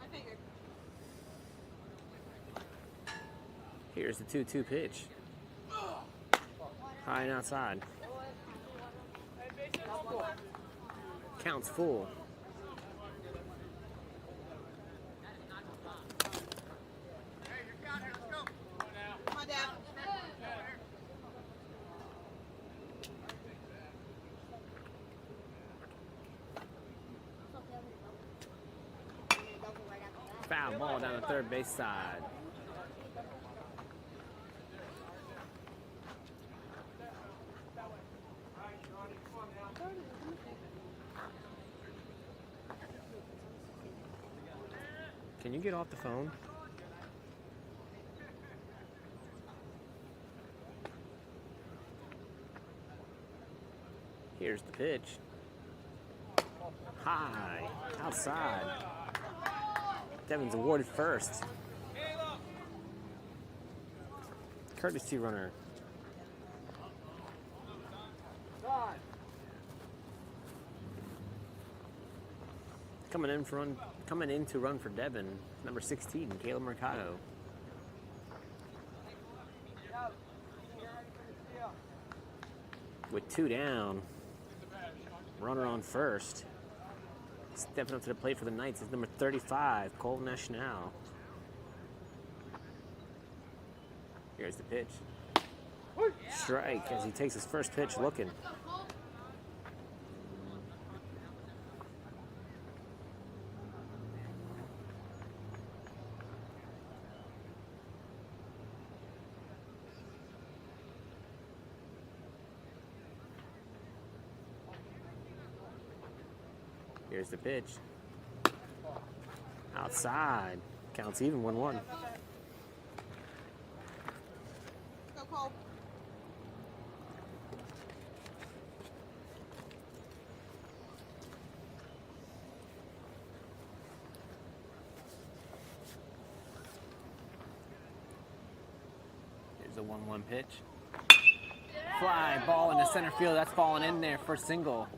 I figured. Here's the 2-2 pitch. High and outside. Counts full. Come on, Dad. Foul ball down the third base side. Can you get off the phone? Here's the pitch. High, outside. Devin's awarded first. Courtesy runner. Coming in to run for Devin, number 16, Caleb Mercado. With 2 down, runner on first. Stepping up to the plate for the Knights is number 35, Cole National. Here's the pitch. Strike as he takes his first pitch looking. Here's the pitch. Outside. Counts even 1-1. Go, Cole. Here's a 1-1 pitch. Fly ball into center field. That's falling in there for single.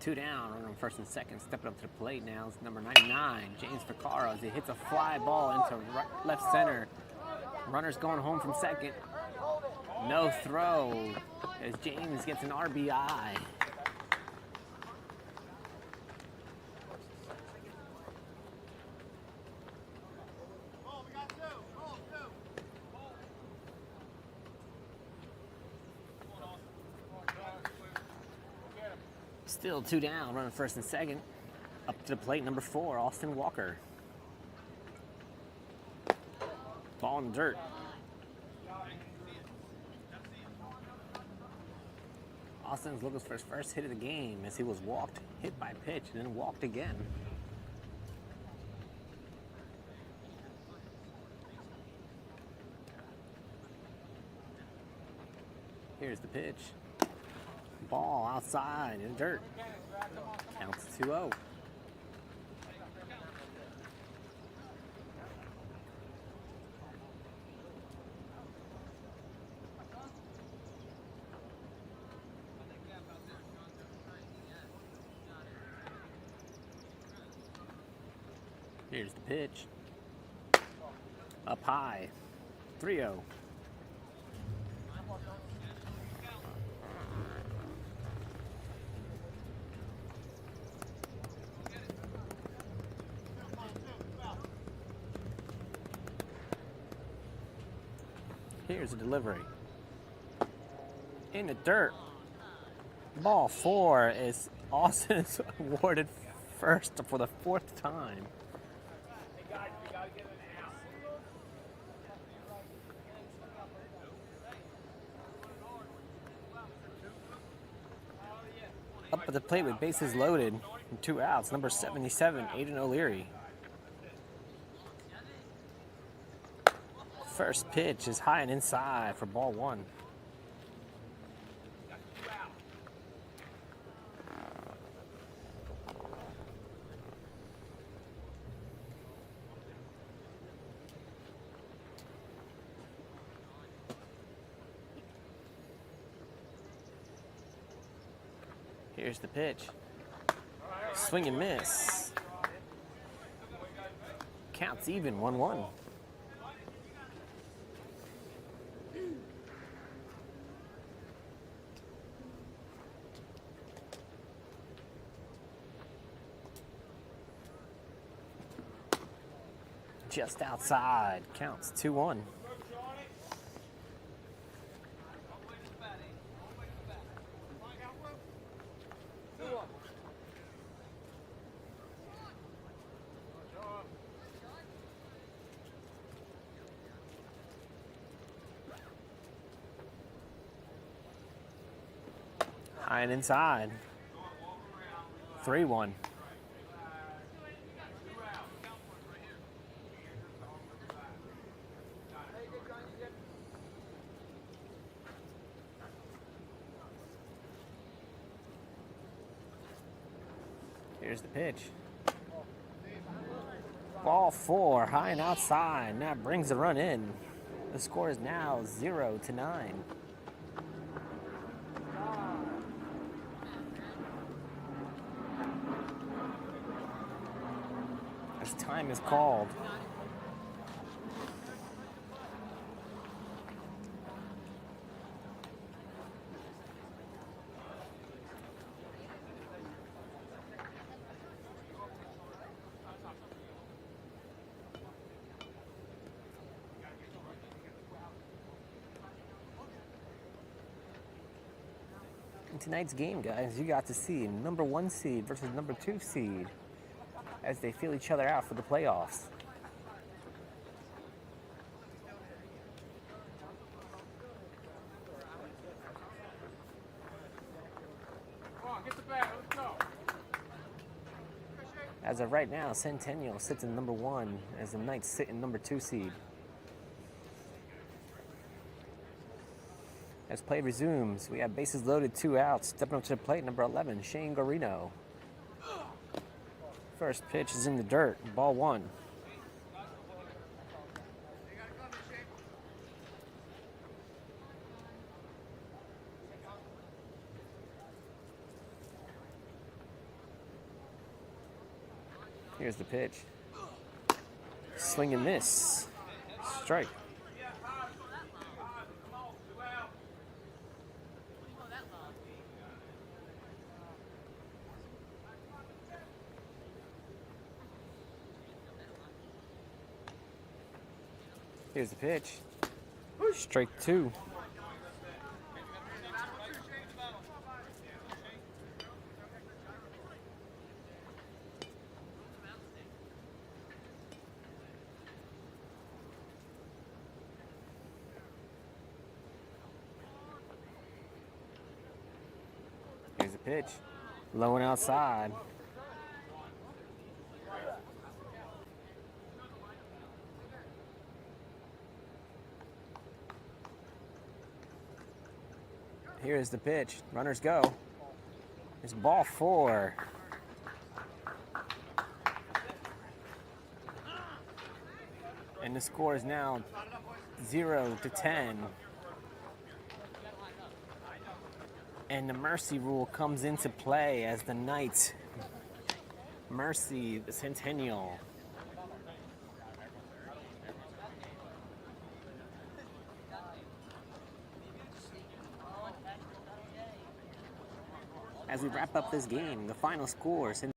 Two down, runner on first and second, stepping up to the plate now is number 99, James Vaccaro, as he hits a fly ball into left center. Runner's going home from second. No throw, as James gets an RBI. Still 2 down, running first and second. Up to the plate, number 4, Austin Walker. Ball in the dirt. Austin's looking for his first hit of the game as he was walked, hit by pitch, and then walked again. Here's the pitch. Ball outside in the dirt. Counts 2-0. Here's the pitch. Up high. 3-0. Here's a delivery. In the dirt. Ball 4 is Austin is awarded first for the 4th time. Up at the plate with bases loaded and 2 outs, number 77, Aiden O'Leary. First pitch is high and inside for ball 1. Here's the pitch. Swing and miss. Counts even, 1-1. Just outside. Counts 2-1. High and inside. 3-1. Here's the pitch. Ball 4, high and outside, and that brings the run in. The score is now 0-9. As time is called. In tonight's game, guys, you got to see number 1 seed versus number 2 seed as they feel each other out for the playoffs. As of right now, Centennial sits in number 1 as the Knights sit in number 2 seed. As play resumes, we have bases loaded, 2 outs. Stepping up to the plate, number 11, Shane Garino. First pitch is in the dirt, ball 1. Here's the pitch. Swing and miss. Strike. Here's the pitch. Strike 2. Here's the pitch. Low and outside. Here is the pitch. Runners go. It's ball 4. And the score is now 0-10. And the mercy rule comes into play as the Knights mercy the Centennial. As we wrap up this game, the final score, Centennial